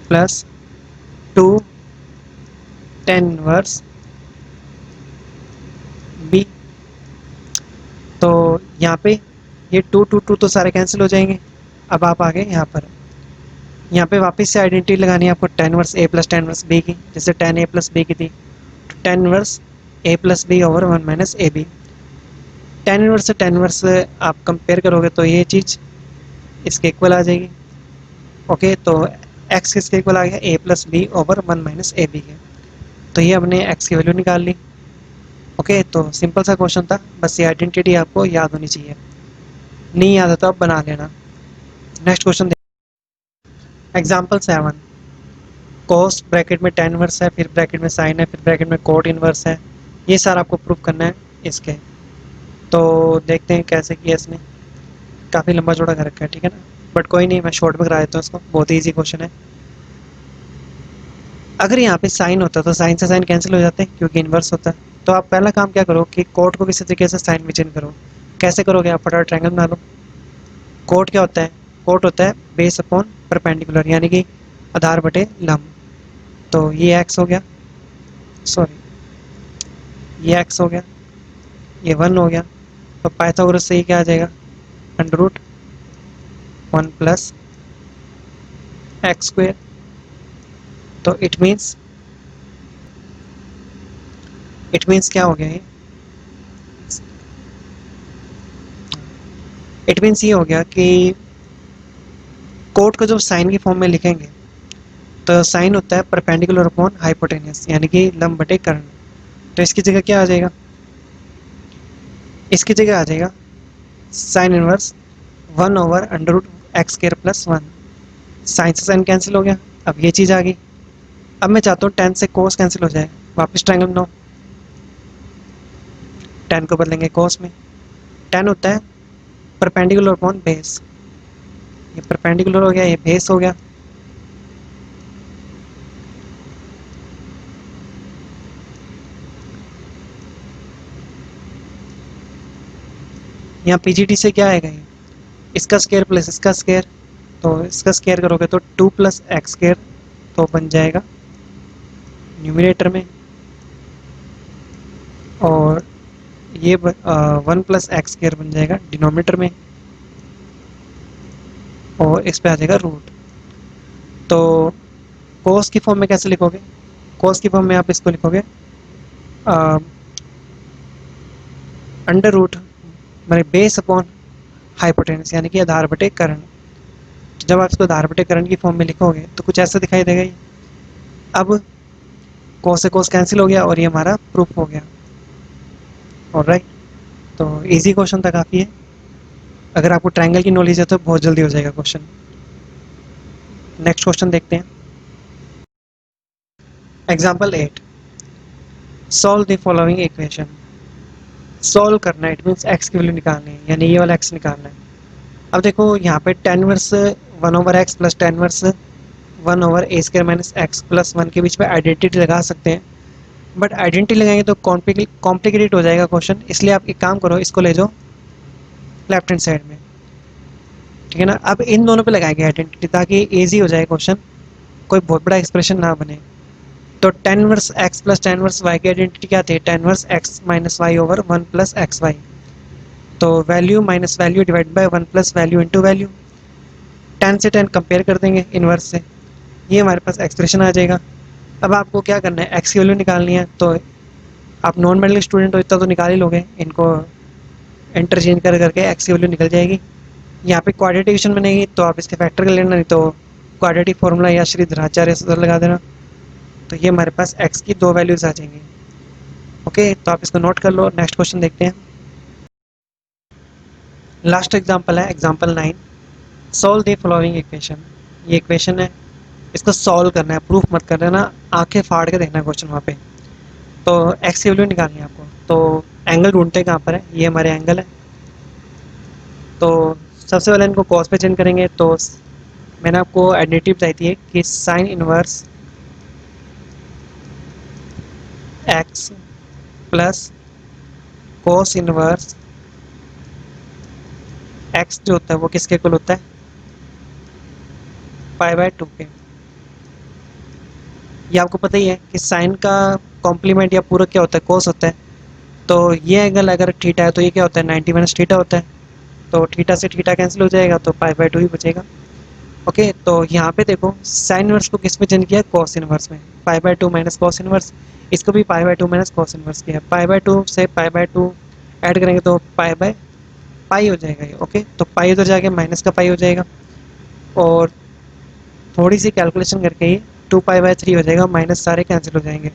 plus two tan inverse B. तो यहाँ पे ये टू टू टू तो सारे कैंसिल हो जाएंगे। अब आप आ गए यहाँ पर, यहाँ पे वापस से आइडेंटिटी लगानी है आपको tan verse A plus tan verse B की, जैसे टेन ए प्लस बी की थी, तो tan verse A plus B over one minus A B. Tan inverse से टेन इनवर्स आप कंपेयर करोगे तो ये चीज़ इसके इक्वल आ जाएगी। ओके, तो एक्स किसके इक्वल आ गया, A plus B over one minus A B के। तो ये हमने एक्स की वैल्यू निकाल ली। ओके, तो सिंपल सा क्वेश्चन था, बस ये आइडेंटिटी आपको याद होनी चाहिए, नहीं याद है तो आप बना लेना। Next question, example 7, cos bracket में टेन इनवर्स है, फिर ब्रैकेट में साइन है, फिर ब्रैकेट में कोट इनवर्स है, ये सारा आपको प्रूव करना है इसके। तो देखते हैं कैसे किया इसने, काफ़ी लंबा चौड़ा कर रखा है, ठीक है ना, बट कोई नहीं, मैं शॉर्ट में करा देता हूँ इसको, बहुत ही ईजी क्वेश्चन है। अगर यहाँ पे साइन होता तो साइन से साइन कैंसिल हो जाते हैं क्योंकि इन्वर्स होता है। तो आप पहला काम क्या करो कि कोट को किसी तरीके से साइन में चेंज करो। कैसे करोगे, आप फटाफट ट्रायंगल बना लो। कोट क्या होता है, कोट होता है बेस अपॉन परपेंडिकुलर, यानी कि आधार बटे लंब। तो ये एक्स हो गया, सॉरी ये एक्स हो गया, ये वन हो गया। तो पाइथागोरस से ये क्या आ जाएगा, under root one plus x square. तो इट मीन्स क्या हो गया ये, इट मीन्स ये हो गया कि कोट को जब साइन की फॉर्म में लिखेंगे तो साइन होता है परपेंडिकुलर अपॉन हाइपोटेनियस, यानी कि लंब बटे कर्ण। तो इसकी जगह क्या आ जाएगा, इसकी जगह आ जाएगा sine inverse one over under root x square plus one. Sine से साइन कैंसिल हो गया, अब ये चीज़ आ गई। अब मैं चाहता हूँ टेन से कोस कैंसिल हो जाए, वापस ट्रायंगल बनाओ, टेन को बदलेंगे कोस में। टेन होता है परपेंडिकुलर अपॉन बेस, ये परपेंडिकुलर हो गया, ये बेस हो गया। यहाँ पीजीटी से क्या आएगा, ये इसका स्क्वायर प्लस इसका स्क्वायर, तो इसका स्क्वायर करोगे तो टू प्लस एक्स स्क्वायर तो बन जाएगा न्यूमिनेटर में, और ये वन प्लस एक्स स्क्वायर बन जाएगा डिनोमिनेटर में, और इस पे आ जाएगा रूट। तो कोस की फॉर्म में कैसे लिखोगे, कोस की फॉर्म में आप इसको लिखोगे अंडर रूट मैंने बेस अपॉन हाइपोटेनस, यानी कि आधार बटे कर्ण। तो जब आप इसको आधार बटे कर्ण की फॉर्म में लिखोगे तो कुछ ऐसा दिखाई देगा ये। अब कोस से कोस कैंसिल हो गया और ये हमारा प्रूफ हो गया। ऑलराइट, तो इजी क्वेश्चन था काफ़ी है, अगर आपको ट्रायंगल की नॉलेज है तो बहुत जल्दी हो जाएगा क्वेश्चन। नेक्स्ट क्वेश्चन देखते हैं, example 8, solve the following equation. Solve करना है, इट मीन्स एक्स की वैल्यू निकालनी है, यानी ये वाला एक्स निकालना है। अब देखो यहाँ पे tan inverse one over x plus tan inverse one over A square minus x plus one के बीच में आइडेंटिटी लगा सकते हैं, बट आइडेंटिटी लगाएंगे तो कॉम्प्लिकेटेड हो जाएगा क्वेश्चन, इसलिए आप एक काम करो, इसको ले जाओ लेफ्ट हैंड साइड में, ठीक है ना। अब इन दोनों पे लगाएंगे आइडेंटिटी ताकि ईजी हो जाए क्वेश्चन, कोई बहुत बड़ा एक्सप्रेशन ना बने। तो tan inverse x plus tan inverse y की आइडेंटिटी क्या थी, tan inverse x minus y over one plus x y. तो value minus value divide by one plus value into value. Tan से टेन कंपेयर कर देंगे inverse से, ये हमारे पास एक्सप्रेशन आ जाएगा। अब आपको क्या करना है, एक्स की वैल्यू निकालनी है। तो आप नॉन मेडिकल स्टूडेंट हो, इतना तो निकाल ही लोगे, इनको इंटरचेंज कर करके एक्स की वैल्यू निकल जाएगी। यहाँ पे क्वाड्रेटिक इक्वेशन बनेगी तो आप इसके फैक्टर कर लेना, नहीं तो क्वाड्रेटिक फॉर्मूला या श्रीधराचार्य सूत्र लगा देना। तो ये हमारे पास एक्स की दो वैल्यूज आ जाएंगी। ओके, तो आप इसको नोट कर लो। नेक्स्ट क्वेश्चन देखते हैं। लास्ट एग्जाम्पल है example 9। Solve the following equation. ये इक्वेशन है, इसको सॉल्व करना है, प्रूफ मत कर देना, आंखें फाड़ के देखना है क्वेश्चन वहाँ पे। तो एक्स की वैल्यू निकालनी है आपको। तो एंगल ढूंढते हैं कहाँ पर है, ये हमारे एंगल है। तो सबसे पहले इनको कॉस पे चेंज करेंगे। तो मैंने आपको आइडेंटिटी बताई थी कि sign inverse x plus cos inverse x जो होता है वो किसके इक्वल होता है, पाई बाय टू के। ये आपको पता ही है कि साइन का कॉम्प्लीमेंट या पूरक क्या होता है, कोस होता है। तो ये एंगल अगर थीटा है तो ये क्या होता है, 90 माइनस थीटा होता है। तो थीटा से थीटा कैंसिल हो जाएगा, तो पाई बाय टू ही बचेगा। ओके, तो यहाँ पे देखो साइन इनवर्स को किस में चेंज किया है, कॉस इनवर्स में। Pi by two minus cos inverse, इसको भी pi by two minus cos inverse किया है। पाई बाय टू से पाई बाय टू ऐड करेंगे तो पाई बाय पाई हो जाएगा ये। ओके, तो पाई उधर जाके माइनस का पाई हो जाएगा, और थोड़ी सी कैलकुलेशन करके ये टू पाई बाय थ्री हो जाएगा, माइनस सारे कैंसिल हो जाएंगे।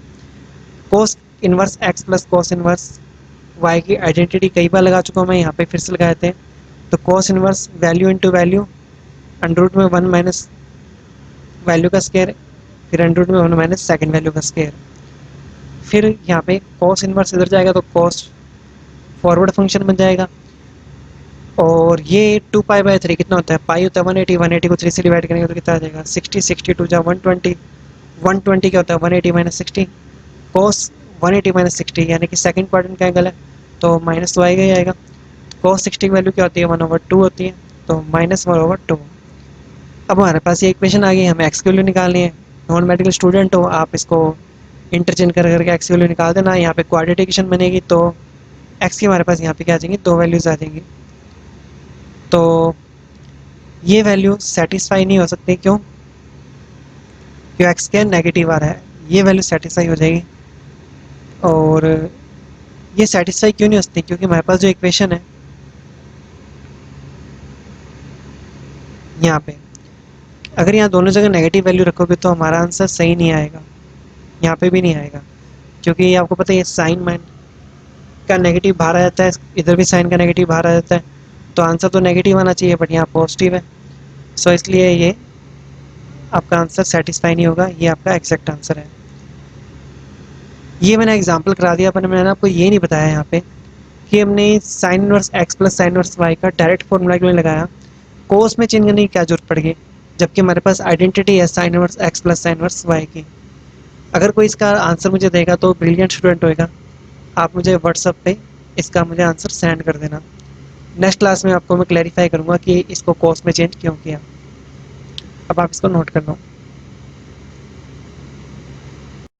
Cos inverse x plus cos inverse y की आइडेंटिटी कई बार लगा चुका हूँ मैं, यहाँ पे फिर से लगाए थे। तो cos inverse value into value, under root में वन माइनस वैल्यू का स्केयर, फिर अंडर रूट में वन माइनस सेकेंड वैल्यू का स्केयर। फिर यहाँ पे कोस इनवर्स इधर जाएगा तो कोस फॉरवर्ड फंक्शन बन जाएगा। और ये टू पाई बाय थ्री कितना होता है, पाई होता है 180, 180 को थ्री से डिवाइड करेंगे तो कितना आ जाएगा, 60, 62 जा 120, 120 क्या होता है 180 माइनस 60, कोस 180 माइनस 60 यानी कि सेकंड क्वाड्रेंट का एंगल है, तो माइनस तो आएगा ही आएगा। कोस 60 की वैल्यू क्या होती है, 1/2 होती है, तो माइनस 1/2। अब हमारे पास ये इक्वेशन आ गई, हमें एक्स की वैल्यू निकालनी है। नॉन मेडिकल स्टूडेंट हो आप इसको इंटरचेंज कर करके एक्स की वैल्यू निकाल देना। यहाँ पे क्वाड्रेटिक इक्वेशन बनेगी तो एक्स की हमारे पास यहाँ पे क्या आ जाएंगी, दो वैल्यूज आ जाएंगी। तो ये वैल्यू सेटिस्फाई नहीं हो सकती, क्यों, क्यों एक्स के नेगेटिव आ रहा है, ये वैल्यू सेटिस्फाई हो जाएगी। और ये सेटिस्फाई क्यों नहीं हो सकती, क्योंकि हमारे पास जो इक्वेशन है यहाँ पे, अगर यहाँ दोनों जगह नेगेटिव वैल्यू रखोगे तो हमारा आंसर सही नहीं आएगा, यहाँ पे भी नहीं आएगा। क्योंकि ये आपको पता है साइन माइन का नेगेटिव बाहर आ जाता है, इधर भी साइन का नेगेटिव बाहर आ जाता है, तो आंसर तो नेगेटिव आना चाहिए, बट यहाँ पॉजिटिव है। सो इसलिए ये आपका आंसर सेटिस्फाई नहीं होगा, ये आपका एग्जैक्ट आंसर है। ये मैंने एग्जांपल करा दिया, पर मैंने आपको ये नहीं बताया यहाँ पे कि हमने sine inverse x plus sine inverse y का डायरेक्ट फॉर्मूला क्यों नहीं लगाया, कोस में चेंज करने की क्या जरूरत पड़ेगी, जबकि हमारे पास आइडेंटिटी है sine inverse x plus sine inverse y की। अगर कोई इसका आंसर मुझे देगा तो ब्रिलियंट स्टूडेंट होएगा। आप मुझे व्हाट्सअप पे इसका मुझे आंसर सेंड कर देना। नेक्स्ट क्लास में आपको मैं क्लैरिफाई करूँगा कि इसको कोस में चेंज क्यों किया। अब आप इसको नोट कर लो।